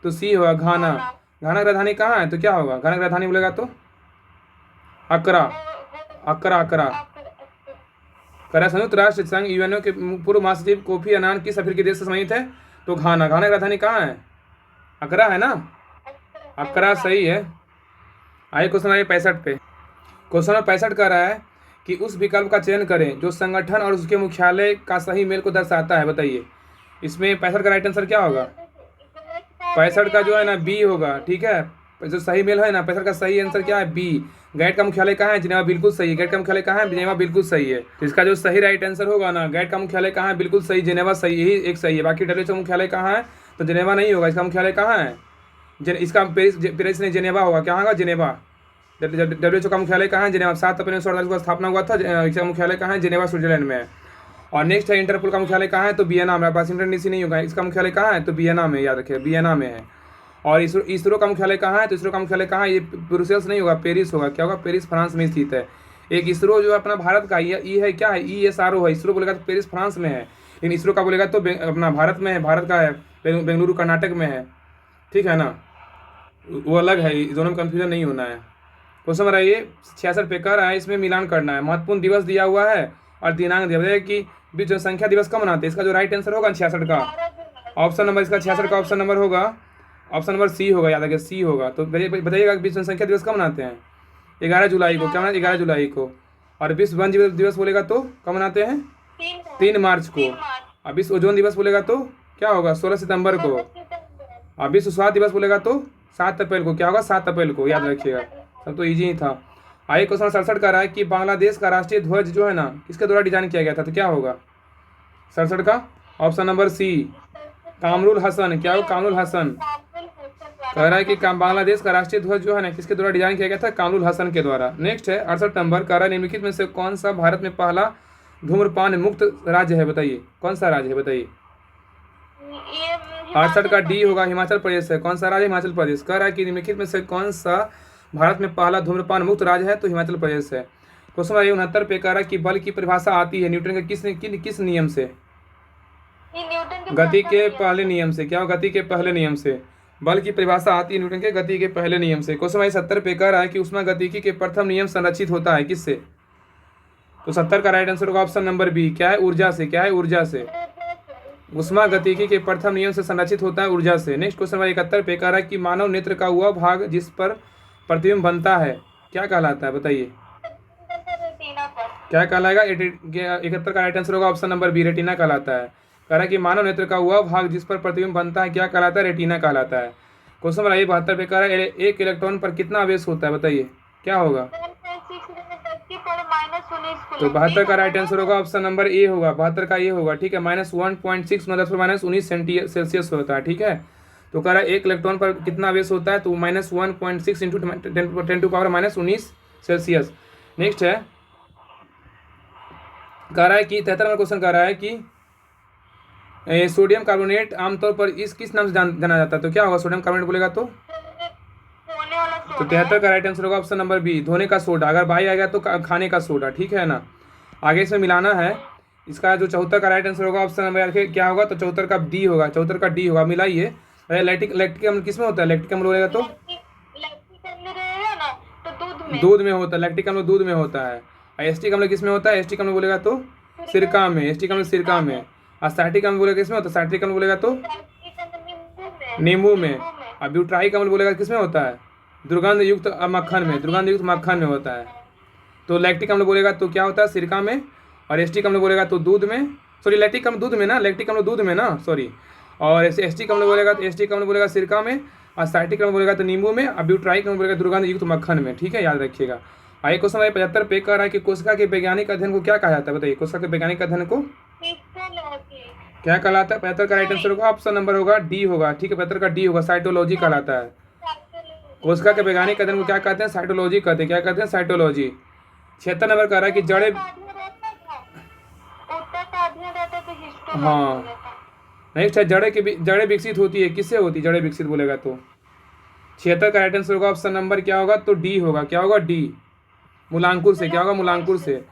तो सी होगा, घाना। घाना की राजधानी कहाँ है? तो क्या होगा? घाना की राजधानी बोलेगा तो अकरा। करा संयुक्त राष्ट्र संघ यूएनओ के पूर्व महासचिव कोफी अन्नान किस अफ्रीकी देश से संबंधित है? तो घाना। घाना की राजधानी कहाँ है? अकरा है ना, अकरा सही है। आइए क्वेश्चन नंबर 65 पे। क्वेश्चन नंबर 65 कह रहा है कि उस विकल्प का चयन करें जो संगठन और उसके मुख्यालय का सही मेल को दर्शाता है। बताइए इसमें 65 का राइट आंसर क्या होगा? 65 का जो है ना बी होगा। ठीक है, जो सही मेल है ना 65 का सही आंसर क्या है? बी। गैट का मुख्यालय कहाँ है? जिनेवा। बिल्कुल सही है। गैट का मुख्यालय कहाँ है? जिनेवा। बिल्कुल सही है। तो इसका जो सही राइट आंसर होगा ना, गैट का मुख्यालय कहाँ है? बिल्कुल सही, जिनेवा सही, यही एक सही है। बाकी डब्ल्यूएचओ का मुख्यालय कहाँ है? तो जिनेवा नहीं होगा। इसका मुख्यालय कहाँ है? इसका पेरिस नहीं, जिनेवा होगा। क्या होगा? जिनेवा। डब्ल्यूएचओ का मुख्यालय कहाँ है? जिनेवा। 7 अप्रैल 1948 को स्थापना हुआ था। इसका मुख्यालय कहाँ है? जिनेवा, स्विट्जरलैंड में है। और नेक्स्ट है इंटरपोल का मुख्यालय कहाँ है? तो वियना में। वाशिंगटन डीसी नहीं होगा। इसका मुख्यालय कहाँ है? तो वियना में, याद रखिए वियना में है। और इसरो का मुख्यालय कहाँ है? तो इसरो का मुख्यालय कहाँ है? ये ब्रुसेल्स नहीं होगा, पेरिस होगा। क्या होगा? पेरिस, फ्रांस में स्थित है। एक इसरो जो है अपना भारत का ई है, क्या है? ESRO है। इसरो बोलेगा तो पेरिस फ्रांस में है, लेकिन इसरो का बोलेगा तो अपना भारत में है, भारत का है, बेंगलुरु कर्नाटक में है। ठीक है ना, वो अलग है, दोनों में कन्फ्यूजन नहीं होना है। क्वेश्चन नंबर ये 66 पे कह रहा है इसमें मिलान करना है। महत्वपूर्ण दिवस दिया हुआ है और दिनांक दिया। बताइए कि विश्व जनसंख्या दिवस कब मनाते हैं? इसका जो राइट आंसर होगा 66 का 12 जुलाई। ऑप्शन नंबर, इसका 66 का ऑप्शन नंबर होगा, ऑप्शन नंबर सी होगा, याद रखिए सी होगा। तो बताइएगा विश्व जनसंख्या दिवस कब मनाते हैं? 11 जुलाई को। क्या मनाते हैं? 11 जुलाई को। और विश्व वन जीव दिवस बोलेगा तो कब मनाते हैं? 3 मार्च को। 3 मार्च। और विश्व ओजोन दिवस बोलेगा तो क्या होगा? 16 सितंबर को। 16 सितंबर। और विश्व स्वास्थ्य दिवस बोलेगा तो 7 अप्रैल को। क्या होगा? 7 अप्रैल को, याद रखिएगा। सब तो इजी ही था। आइए क्वेश्चन 67 का रहा है कि बांग्लादेश का राष्ट्रीय ध्वज जो है ना, किसके द्वारा डिजाइन किया गया था? तो क्या होगा 67 का option number C, Kamrul Hasan. क्या होगा? कामरुल हसन। कह रहा है कि बांग्लादेश का राष्ट्रीय ध्वज जो है ना, किसके द्वारा डिजाइन किया गया था? कामरुल हसन के द्वारा। नेक्स्ट है 68 नंबर। कह रहा है निम्नलिखित में से कौन सा भारत में पहला धूम्रपान मुक्त राज्य है? बताइए कौन सा राज्य है, बताइए। 68 का डी होगा, हिमाचल प्रदेश है। कौन सा राज्य? हिमाचल प्रदेश। कह रहा है कि निम्नलिखित में से कौन सा भारत में पहला धूम्रपान मुक्त राज्य है? तो हिमाचल प्रदेश है। क्वेश्चन नंबर 69 पे कह रहा है कि बल की परिभाषा आती है न्यूटन के किस नियम से? गति के पहले नियम से। क्या हो? गति के पहले नियम से बल की परिभाषा आती है न्यूटन के गति के पहले नियम से। क्वेश्चन नंबर 70 पे कह रहा है कि ऊष्मागतिकी के प्रथम नियम संरक्षित होता है किससे? तो 70 का राइट आंसर होगा ऑप्शन नंबर बी। क्या है? ऊर्जा से। क्या है? ऊर्जा से। ऊष्मागतिकी के प्रथम नियम से संरक्षित होता है ऊर्जा से। नेक्स्ट क्वेश्चन नंबर 71 पे कह रहा है कि मानव नेत्र का वह भाग जिस पर प्रतिबिंब बनता है क्या कहलाता है? बताइए क्या कहलाएगा? 71 का राइट आंसर होगा ऑप्शन नंबर बी, रेटिना कहलाता है। कह रहा है कि मानव नेत्र का वह भाग जिस पर प्रतिबिंब बनता है क्या कहलाता है? रेटिना कहलाता है। क्वेश्चन नंबर 72 पे कह रहा है एक इलेक्ट्रॉन पर कितना आवेश होता है? बताइए क्या होगा? तो 72 का राइट आंसर होगा ऑप्शन नंबर ए होगा, 72 का ये होगा। ठीक है, -1.6 -19 सेल्सियस होता है। ठीक है, तो कह रहा है एक इलेक्ट्रॉन पर कितना आवेश होता है? तो -1.6 इंटू 10⁻⁻⁻⁰ सेल्सियस। नेक्स्ट है कह रहा है कि 73 नंबर क्वेश्चन कह रहा है कि सोडियम कार्बोनेट आमतौर पर इस किस नाम से जाना जाता है? तो क्या होगा? सोडियम कार्बोनेट बोलेगा तो 73 का राइट आंसर होगा ऑप्शन नंबर बी, धोने का सोडा। अगर बाई आएगा तो खाने का सोडा। ठीक है ना, आगे इसमें मिलाना है। इसका जो 74 का राइट आंसर होगा ऑप्शन नंबर क्या होगा? तो 74 का डी होगा, 74 का डी होगा। मिलाइए। लैक्टिक अम्ल किस में होता है? लैक्टिक अम्ल बोलेगा तो दूध में होता है। लैक्टिक अम्ल दूध में होता है। एस्टिक अम्ल किस में होता है? एस्टिक अम्ल बोलेगा तो सिरका में। एस्टिक अम्ल सिरका में। और साइट्रिक अम्ल बोलेगा किस में होता है? साइट्रिक अम्ल बोलेगा तो नींबू में। और ब्यूटाइक अम्ल बोलेगा किस में होता है? दुर्गंध युक्त मक्खन में। दुर्गंध युक्त मक्खन में होता है। तो लैक्टिक अम्ल बोलेगा तो क्या होता है? सिरका में। और एस्टिक अम्ल बोलेगा तो दूध में। सॉरी, लैक्टिक अम्ल दूध में ना, लैक्टिक अम्ल दूध में ना, सॉरी। और एस्टिक अम्ल बोलेगा तो एस्टिक अम्ल बोलेगा सिरका में। और साइट्रिक अम्ल बोलेगा तो नींबू में। और ब्यूटाइक अम्ल बोलेगा दुर्गंध युक्त मक्खन में। ठीक है, याद रखिएगा। आइए क्वेश्चन नंबर 75 पे कह रहा है कि कोशिका के वैज्ञानिक अध्ययन को क्या कहा जाता है? बताइए कोशिका के वैज्ञानिक अध्ययन को क्या कहलाता है? 75 का राइट आंसर होगा ऑप्शन नंबर होगा डी होगा। ठीक है, 75 का डी होगा, साइटोलॉजी कहलाता है। कोशिका के वैज्ञानिक अध्ययन को क्या कहते हैं? साइटोलॉजी कहते हैं। क्या कहते हैं? साइटोलॉजी। 76 नंबर कह रहा है कि जड़े, हाँ। नेक्स्ट है जड़ें विकसित होती है किससे होती है? जड़ें विकसित बोलेगा तो 76 का राइट आंसर होगा ऑप्शन नंबर क्या होगा? तो डी होगा। क्या होगा? डी, मूलांकुर से। क्या होगा? मूलांकुर से।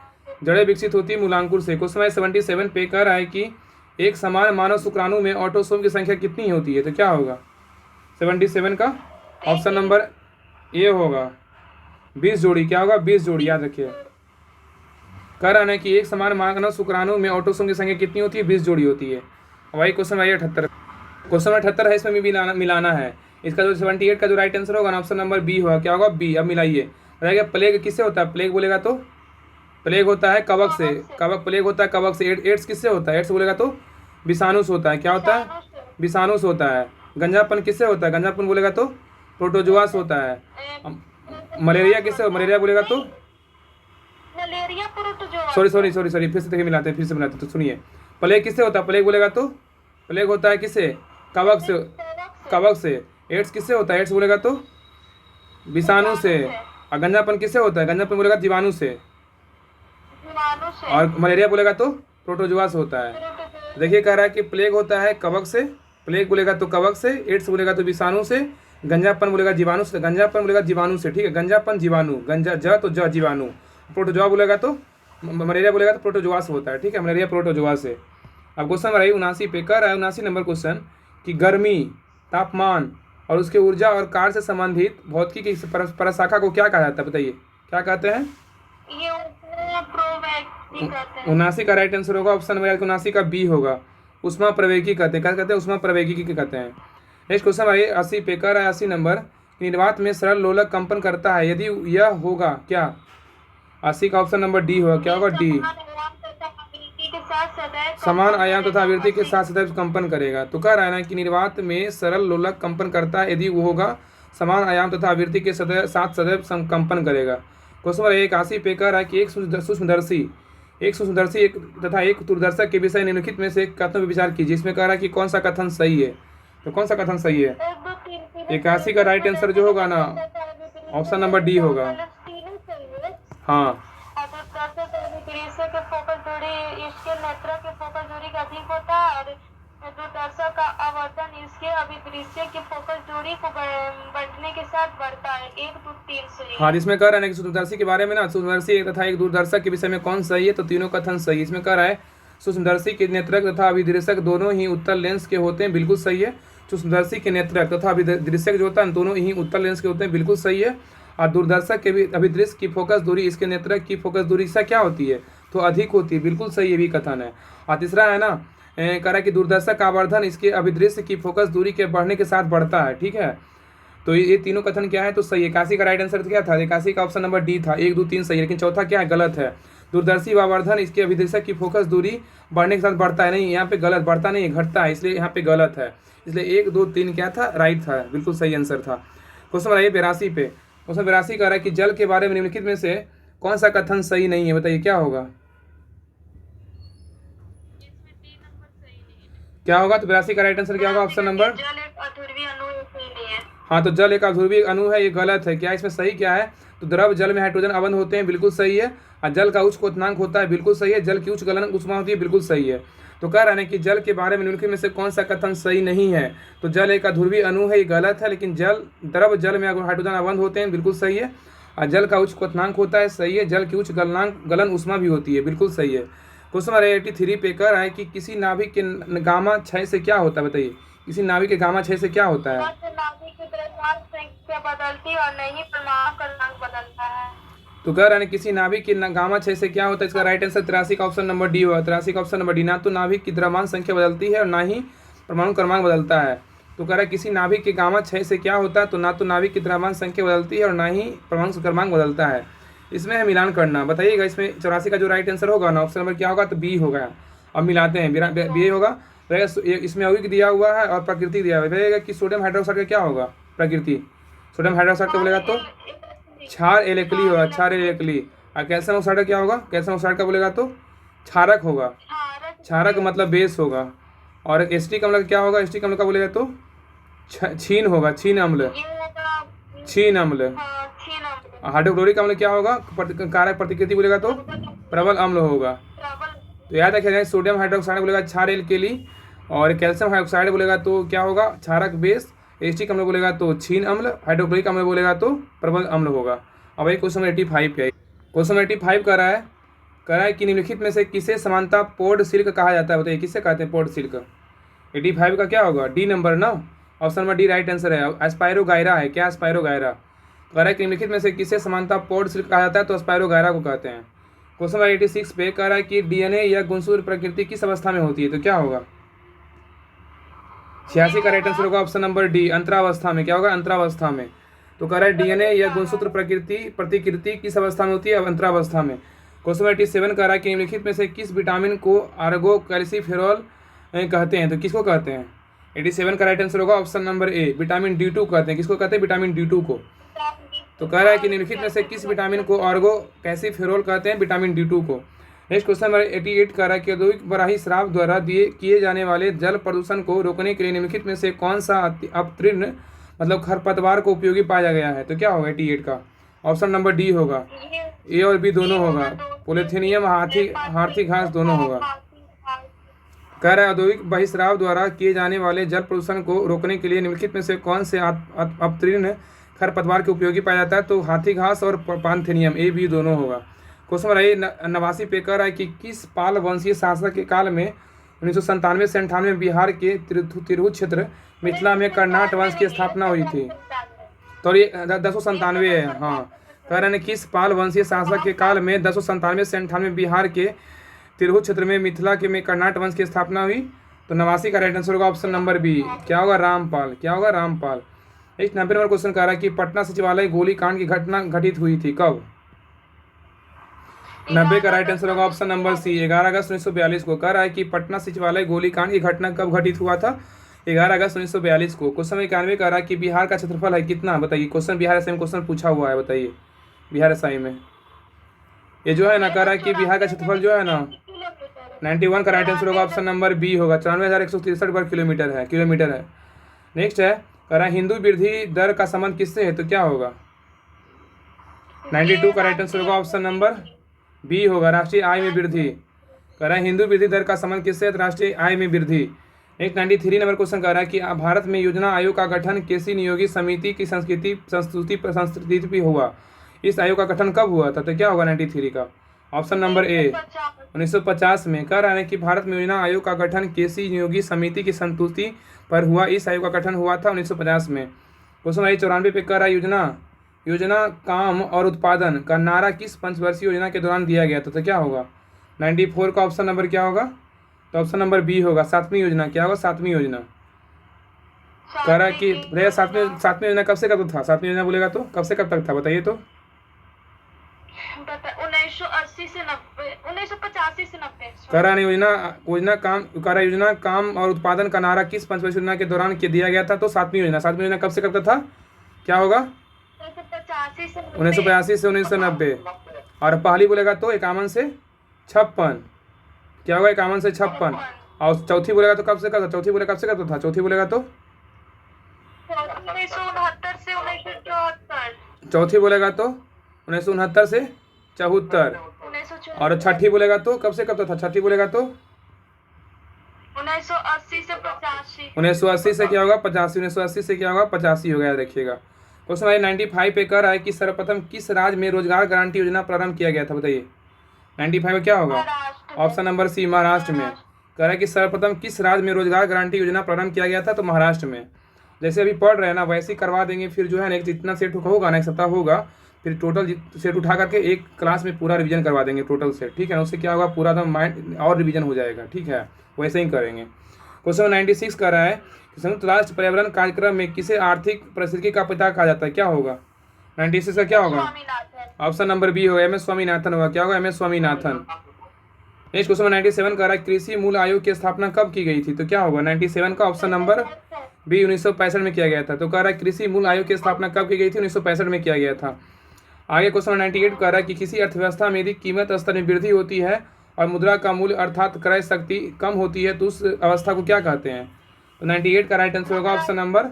जड़ें विकसित होती है मूलांकुर से। क्वेश्चन 77 पे कह रहा है कि एक समान मानव शुक्राणु में ऑटोसोम की संख्या कितनी होती है? तो क्या होगा? 77 का ऑप्शन नंबर ए होगा, 20 जोड़ी। क्या होगा? 20 जोड़ी, याद रखिए। कह रहा है कि एक समान मानव शुक्राणु में ऑटोसोम की संख्या कितनी होती है? 20 जोड़ी होती है। वही क्वेश्चन है 78। क्वेश्चन 78 है, इसमें भी मिलाना है। इसका जो 78 का जो राइट आंसर होगा ऑप्शन नंबर बी होगा। क्या होगा? बी। अब मिलाइए। रहेगा प्लेग किससे होता है? प्लेग बोलेगा तो प्लेग होता है कवक से। प्लेग होता है कवक से। एड्स किससे होता है? एड्स बोलेगा तो विषाणु से होता है। क्या होता है? विषाणु से होता है। गंजापन किससे होता है? गंजापन बोलेगा तो प्रोटोजोआ से होता है। मलेरिया किससे? मलेरिया बोलेगा तो सॉरी, फिर से देखिए मिलाते हैं, फिर से मिलाते हैं। तो सुनिए, प्लेग किससे होता है? प्लेग बोलेगा तो प्लेग होता है किससे? कवक से। कवक से। एड्स किससे होता है? एड्स बोलेगा तो विषाणु से। और गंजापन किससे होता है? गंजापन बोलेगा जीवाणु से। और मलेरिया बोलेगा तो प्रोटोजोआ से होता है। देखिए कह रहा है कि प्लेग होता है कवक से। प्लेग बोलेगा तो कवक से। एड्स बोलेगा तो विषाणु से। गंजापन बोलेगा जीवाणु से। गंजापन बोलेगा जीवाणु से। ठीक है, गंजापन जीवाणु। गंजा ज तो ज जीवाणु। प्रोटोजोआ बोलेगा तो मलेरिया बोलेगा तो प्रोटोजोआ से होता है। ठीक है, मलेरिया प्रोटोजोआ से। अब क्वेश्चन नंबर 79 पे कह रहा है 79 नंबर क्वेश्चन कि गर्मी, तापमान और उसके ऊर्जा और कार्य से संबंधित भौतिकी की परशाखा को क्या कहा जाता है? बताइए क्या कहते हैं? डी कहते हैं। 79 का राइट आंसर होगा ऑप्शन नंबर 79 का बी होगा। उष्मा प्रवेगी कहते हैं, क्या कहते हैं? उष्मा प्रवेगी कहते हैं। नेक्स्ट क्वेश्चन हमारे 80 पे कह रहा है 80 नंबर, निर्वात में सरल लोलक कंपन करता है यदि यह होगा क्या? 80 का ऑप्शन नंबर डी होगा। क्या होगा? डी। समान आयाम तथा आवृत्ति के साथ सदैव कंपन करेगा। तो कह रहा है ना कि निर्वात में सरल लोलक कंपन करता है यदि वो होगा समान आयाम तथा आवृत्ति के साथ सदैव कंपन करेगा। क्वेश्चन नंबर 81 पे कह रहा है कि एक सूक्ष्मदर्शी एक तथा एक दूरदर्शक के विषय निम्नलिखित में से एक कथन पर विचार कीजिए। इसमें कह रहा है कि कौन सा कथन सही है। तो कौन सा कथन सही है? 81 का राइट आंसर जो होगा ना ऑप्शन नंबर डी होगा। हाँ, दृश्य के फोकस दूरी इसके नेत्र के फोकस दूरी का अधिक होता है और दूरदर्शक का आवर्धन इसके अभिदृश्य की फोकस दूरी को बढ़ने के साथ बढ़ता है। 1 2 3 से। हाँ, इसमें कह रहा है कि सूक्ष्मदर्शी के बारे में ना, सूक्ष्मदर्शी एक तथा एक दूरदर्शक के विषय में कौन सही है? तो तीनों कथन सही। इसमें कह रहा है सूक्ष्मदर्शी के नेत्रक तथा अभिदृश्यक दोनों ही उत्तल लेंस के होते हैं, बिल्कुल सही है। सूक्ष्मदर्शी के नेत्रक तथा अभिदृश्यक जो होता है दोनों ही उत्तल लेंस के होते हैं, बिल्कुल सही है। और दूरदर्शक के भी अभिदृश्य की फोकस दूरी इसके नेत्रक की फोकस दूरी से क्या होती है? तो अधिक होती है, बिल्कुल सही ये भी कथन है। और तीसरा है ना, कह रहा है कि दूरदर्शक का आवर्धन इसके अभिदृश्य की फोकस दूरी के बढ़ने के साथ बढ़ता है। ठीक है, तो ये तीनों कथन क्या है? तो सही है। 81 का राइट आंसर क्या था? 81 का ऑप्शन नंबर डी था। 1 2 3 सही है, लेकिन चौथा क्या है? गलत है। दूरदर्शी आवर्धन इसके अभिदृश्यक की फोकस दूरी बढ़ने के साथ बढ़ता है, नहीं, यहाँ पे गलत, बढ़ता नहीं, घटता है, इसलिए यहाँ पे गलत है। इसलिए 1 2 3 क्या था? राइट था, बिल्कुल सही आंसर था। क्वेश्चन नंबर 82 पे, क्वेश्चन 82 कह रहा है कि जल के बारे में निम्नलिखित में से कौन सा कथन सही नहीं है? बताइए क्या होगा? क्या होगा? तो 82 का राइट आंसर क्या होगा? ऑप्शन नंबर, जल एक अध्रुवीय अणु ही नहीं है। हाँ, तो जल एक अध्रुवीय अणु है, ये गलत है। क्या इसमें सही क्या है? तो द्रव जल में हाइड्रोजन अवध होते हैं, बिल्कुल सही है। और जल का उच्च क्वथनांक होता है, बिल्कुल सही है। जल की उच्च गलन उष्मा होती है, बिल्कुल सही है। तो कह रहा है कि जल के बारे में निम्नलिखित में से कौन सा कथन सही नहीं है? तो जल एक अध्रुवीय अणु है, ये गलत है। लेकिन द्रव जल में हाइड्रोजन अवध होते हैं, बिल्कुल सही है। और जल का उच्च क्वथनांक होता है, सही है। जल की उच्च गलन उष्मा भी होती है, बिल्कुल सही है। क्वेश्चन नंबर 83 पे कह रहा है कि किसी नाभिक के गामा क्षय से क्या होता है? बताइए, किसी नाभिक के गामा क्षय से क्या होता है? नाभिक की द्रव्यमान संख्या बदलती है और नहीं परमाणु क्रमांक बदलता है। तो कह रहा है किसी नाभिक की गामा क्षय से क्या होता है? इसका राइट आंसर 83 का ऑप्शन नंबर डी होगा। 83 का ऑप्शन नंबर डी, ना तो नाभिक की द्रव्यमान संख्या बदलती है और ना ही परमाणु क्रमांक बदलता है। तो कह रहा है किसी नाभिक के गामा क्षय से क्या होता है? तो ना तो नाभिक की द्रव्यमान संख्या बदलती है और ना ही परमाणु क्रमांक बदलता है। इसमें है मिलान करना। बताइएगा इसमें 84 का जो राइट आंसर होगा ना ऑप्शन नंबर क्या होगा? तो बी होगा। अब मिलाते हैं, बी होगा। इसमें यौगिक दिया हुआ है और प्रकृति दिया हुआ है। कि सोडियम हाइड्रोक्साइड का क्या होगा? प्रकृति। सोडियम हाइड्रोक्साइड का बोलेगा तो क्षार एल्कली होगा, क्षार एल्कली। और कैल्शियम ऑक्साइड का क्या होगा? कैल्शियम ऑक्साइड का बोलेगा तो क्षारक होगा। क्षारक मतलब बेस होगा। और एस्टिक अम्ल का क्या होगा? एस्टिक अम्ल का बोलेगा तो क्षीण होगा, क्षीण अम्ल, क्षीण अम्ल। हाइड्रोक्लोरिक अम्ल क्या होगा? कारक प्रतिकृति बोलेगा तो प्रबल अम्ल होगा। तो याद रखिए, सोडियम हाइड्रोक्साइड बोलेगा क्षार एल्कली, और कैल्शियम हाइड्रोक्साइड बोलेगा तो क्या होगा? क्षारक बेस। एस्टिक अम्ल बोलेगा तो क्षीण अम्ल। हाइड्रोक्लोरिक अम्ल बोलेगा तो प्रबल अम्ल होगा। अब एक क्वेश्चन 85 पे, क्वेश्चन 85 कह रहा है कि निम्नलिखित में से किसे समानता पोर्ड सिल्क कहा जाता है? बताइए किसे कहते हैं पोर्ड सिल्क? 85 का क्या होगा? डी नंबर ना, option number D right answer है। एस्पायरोगायरा है। क्या? एस्पायरोगायरा। कह रहा है कि निम्नलिखित में से किसे समानता पोर्ड सिल्क कहा जाता है? तो एस्पायरोगायरा को कहते हैं। क्वेश्चन नंबर 86 पे कह रहा है कि डीएनए या गुणसूत्र प्रकृति किस अवस्था में होती है? तो क्या होगा? 86 का राइट आंसर होगा ऑप्शन नंबर डी, अंतरावस्था में। क्या होगा? अंतरावस्था में। तो कह रहा है डीएनए या गुणसूत्र प्रतिकृति किस अवस्था में होती है? अंतरावस्था में। क्वेश्चन 87 कह रहा है कि निम्नलिखित में से किस विटामिन को आर्गो कैल्सिफेरॉल कहते हैं? तो किसको कहते हैं? 87 का राइट आंसर होगा ऑप्शन नंबर ए, विटामिन D2 कहते हैं। किसको कहते हैं? विटामिन D2 को। तो कह रहा है कि निम्नलिखित में से किस विटामिन को आर्गो कैल्सिफेरॉल कहते हैं? विटामिन D2 को। नेक्स्ट क्वेश्चन नंबर 88 कह रहा है कि औद्योगिक बराही शराब द्वारा किए जाने वाले जल प्रदूषण को रोकने के लिए निम्नलिखित में से कौन सा अपतृण मतलब खरपतवार को उपयोगी पाया गया है? तो क्या होगा 88 का? ऑप्शन नंबर डी होगा। ए और बी दोनों होगा। पोलिथीनियम, हाथी घास दोनों होगा। कह रहा है औद्योगिक बहिस्राव द्वारा किए जाने वाले जल प्रदूषण को रोकने के लिए निम्नलिखित में से कौन से अपतृण खरपतवार के उपयोगी पाया जाता है? तो हाथी घास और पान्थेनियम, ए बी दोनों होगा। क्वेश्चन नंबर 89 पे कह रहा है कि किस पाल वंशीय शासक के काल में 1997 से 98 में बिहार के तिरहुत क्षेत्र मिथिला में कर्नाट वंश की स्थापना हुई थी? तो ये 1097 है। हाँ, कारण किस पाल वंशीय शासक के काल में 1097 से 98 बिहार के तिरहुत क्षेत्र में मिथिला के में कर्नाट वंश की स्थापना हुई? तो 89 का राइट आंसर होगा ऑप्शन नंबर बी। क्या होगा? रामपाल। क्या होगा? रामपाल। नेक्स्ट 90 नंबर क्वेश्चन कह रहा है कि पटना सचिवालय गोलीकांड की घटना घटित हुई थी कब? 90 का राइट आंसर होगा ऑप्शन नंबर सी, 11 अगस्त 1942 को। कह रहा है कि पटना सचिवालय गोलीकांड की घटना कब घटित हुआ था? 11 अगस्त 1942 को। क्वेश्चन 91 कह रहा है कि बिहार का क्षेत्रफल है कितना? बताइए। क्वेश्चन बिहार एसआई में क्वेश्चन पूछा हुआ है, बताइए बिहार एसआई में। ये जो है ना, कह रहा है कि बिहार का क्षेत्रफल जो है ना 91 का राइट आंसर होगा ऑप्शन नंबर बी होगा, 94,163 वर्ग किलोमीटर है। नेक्स्ट है, कह रहा है हिंदू वृद्धि दर का संबंध किससे है? तो क्या होगा? 92 का राइट आंसर होगा ऑप्शन नंबर बी होगा, राष्ट्रीय आय में वृद्धि। कह रहा है हिंदू वृद्धि दर का संबंध किससे? राष्ट्रीय आय में वृद्धि। नेक्स्ट 93 नंबर क्वेश्चन कह रहा है कि भारत में योजना आयोग का गठन किसी नियोगी समिति की संस्तुति भी हुआ? इस आयोग का गठन कब हुआ था? तो क्या होगा 93 का? ऑप्शन नंबर ए, 1950 में। कह रहा है कि भारत में योजना आयोग का गठन किसी नियोगी समिति की संस्तुति पर हुआ। इस आयोग का गठन हुआ था 1950 में। क्वेश्चन 94 पे कह रहा है योजना काम और उत्पादन का नारा किस पंचवर्षीय योजना के दौरान दिया गया था? तो क्या होगा? 94 का ऑप्शन नंबर क्या होगा? तो ऑप्शन नंबर बी होगा, 7वीं योजना। क्या होगा? 7वीं योजना। कह रहा है कि भैया 7वीं योजना कब से कब था? 7वीं योजना बोलेगा तो कब से कब तक था, बताइए तो। 1980 से 90, 1985 से 90। कह रहा है योजना काम और उत्पादन का नारा किस पंचवर्षीय योजना के दौरान दिया गया था? तो 7वीं योजना। 7वीं योजना कब से कब तक था? क्या होगा? 1985 से 1990। और पहली बोलेगा तो 51 से 56। क्या होगा? 51 से 56। और चौथी बोलेगा तो कब से कब था? चौथी बोलेगा कब से कब था? चौथी बोलेगा तो 1969 से 1974। चौथी बोलेगा तो 1969 से 74। और छठी बोलेगा तो कब से कब था? छठी बोलेगा तो 1980 से 85। 1980 से क्या होगा? 85। 1980 से क्या होगा? 85 हो गया, रखिएगा। क्वेश्चन 95 पे कह रहा है कि सर्वप्रथम किस राज्य में रोजगार गारंटी योजना प्रारंभ किया गया था? बताइए 95 में क्या होगा? ऑप्शन नंबर सी, महाराष्ट्र में। कह रहा है कि सर्वप्रथम किस राज्य में रोजगार गारंटी योजना प्रारंभ किया गया था? तो महाराष्ट्र में। जैसे अभी पढ़ रहे हैं ना वैसे ही करवा देंगे, फिर जो है ना जितना सेट होगा ना, एक सप्ताह होगा, फिर टोटल सेट उठा करके एक क्लास में पूरा रिवीजन करवा देंगे टोटल सेट, ठीक है ना। उससे क्या होगा? पूरा एकदम माइंड और रिवीजन हो जाएगा, ठीक है। वैसे ही करेंगे। क्वेश्चन 96 कह रहा है कि संयुक्त राष्ट्र पर्यावरण कार्यक्रम में किसे आर्थिक पारिस्थितिकी का पिता कहा जाता है? क्या होगा? 96 का क्या होगा? ऑप्शन नंबर बी होगा, एम एस स्वामीनाथन होगा। क्या होगा? M S Swaminathan. Next question 97 कह रहा है कृषि मूल्य आयोग की स्थापना कब की गई थी? तो क्या होगा? 97 का ऑप्शन नंबर बी, 1965 में किया गया था। तो कह रहा है कृषि मूल्य आयोग की स्थापना कब की गई थी? 1965 में किया गया था। आगे क्वेश्चन 98 कह रहा है कि किसी अर्थव्यवस्था में यदि कीमत स्तर में वृद्धि होती है और मुद्रा का मूल्य अर्थात क्रय शक्ति कम होती है तो उस अवस्था को क्या कहते हैं? तो 98 का राइट आंसर होगा ऑप्शन नंबर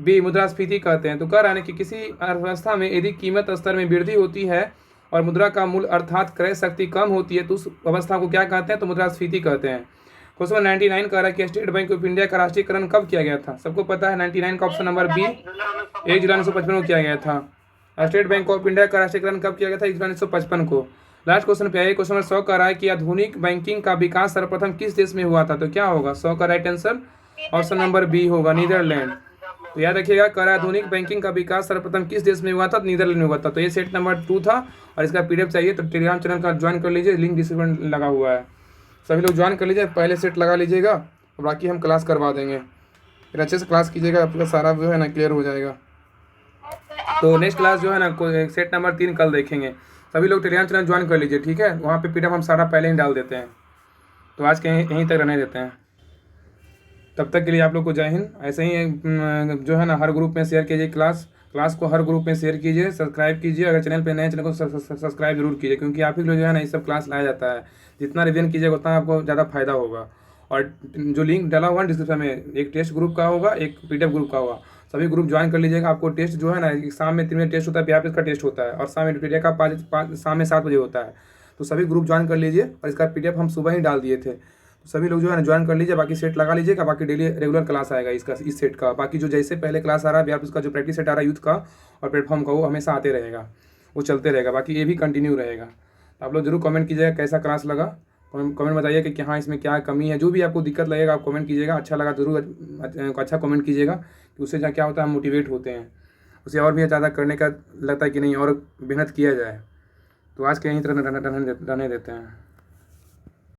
बी, मुद्रास्फीति कहते हैं। तो कह रहा है कि किसी अर्थव्यवस्था में यदि कीमत स्तर में वृद्धि होती है और मुद्रा का मूल्य अर्थात क्रय शक्ति कम होती है तो उस अवस्था को क्या कहते हैं? तो मुद्रास्फीति कहते हैं। क्वेश्चन 99 कह रहा है कि स्टेट बैंक ऑफ इंडिया का राष्ट्रीयकरण कब किया गया था? सबको पता है 99 का ऑप्शन नंबर बी, 1 जुलाई 1955 को किया गया था। स्टेट बैंक ऑफ इंडिया का राष्ट्रीयकरण कब किया गया था? 1 जुलाई 1955 को। लास्ट क्वेश्चन पे आइए, क्वेश्चन नंबर 100 कह रहा है कि आधुनिक बैंकिंग का विकास सर्वप्रथम किस देश में हुआ था? तो क्या होगा? 100 का right answer option number B होगा, नीदरलैंड। तो याद रखिएगा, कह रहा है आधुनिक बैंकिंग का विकास सर्वप्रथम किस देश में हुआ था? नीदरलैंड में हुआ था। तो ये सेट नंबर 2 था और इसका पीडीएफ चाहिए तो टेलीग्राम चैनल का ज्वाइन कर लीजिए, लिंक डिस्क्रिप्शन में लगा हुआ है। सभी लोग ज्वाइन कर लीजिए, पहले सेट लगा लीजिएगा और बाकी हम क्लास करवा देंगे। फिर अच्छे से क्लास कीजिएगा, आपका सारा जो है ना क्लियर हो जाएगा। तो नेक्स्ट क्लास जो है ना सेट नंबर 3 कल देखेंगे। सभी लोग टेलीग्राम चैनल ज्वाइन कर लीजिए, ठीक है। वहाँ पे पीडीएफ हम सारा पहले ही डाल देते हैं। तो आज के यहीं तक रहने देते हैं। तब तक के लिए आप लोग को जय हिंद। ऐसे ही जो है ना हर ग्रुप में शेयर कीजिए, क्लास को हर ग्रुप में शेयर कीजिए, सब्सक्राइब कीजिए। अगर चैनल पे नए चैनल को सब्सक्राइब जरूर कीजिए, क्योंकि आप ही लोग जो है ना ये सब क्लास लाया जाता है। जितना रिवीजन कीजिएगा उतना आपको ज़्यादा फायदा होगा। और जो लिंक डाला हुआ है डिस्क्रिप्शन में, एक टेस्ट ग्रुप का होगा, एक पीडीएफ ग्रुप का होगा। सभी ग्रुप ज्वाइन कर लीजिएगा। आपको टेस्ट जो है ना शाम में 3 बजे टेस्ट होता है, बिहार का टेस्ट होता है, और शाम में पीडीएफ का शाम में 7 बजे होता है। तो सभी ग्रुप ज्वाइन कर लीजिए। और इसका पीडीएफ हम सुबह ही डाल दिए थे, तो सभी लोग जो है ना ज्वाइन कर लीजिए। बाकी सेट लगा लीजिएगा, बाकी डेली रेगुलर क्लास आएगा इसका, इस सेट का। बाकी जो जैसे पहले क्लास आ रहा है बिहार उसका जो प्रैक्टिस सेट आ रहा है यूथ का और प्लेटफॉर्म का, वो हमेशा आते रहेगा, वो चलते रहेगा। बाकी ये भी कंटिन्यू रहेगा। तो आप लोग जरूर कमेंट कीजिएगा कैसा क्लास लगा। कमेंट बताइए कि हाँ इसमें क्या कमी है। जो भी आपको दिक्कत लगेगा आप कमेंट कीजिएगा। अच्छा लगा जरूर अच्छा कमेंट कीजिएगा, कि उससे क्या होता है हम मोटिवेट होते हैं। उसे और भी ज़्यादा करने का लगता है कि नहीं और मेहनत किया जाए। तो आज के यहीं तरह रहने देते हैं।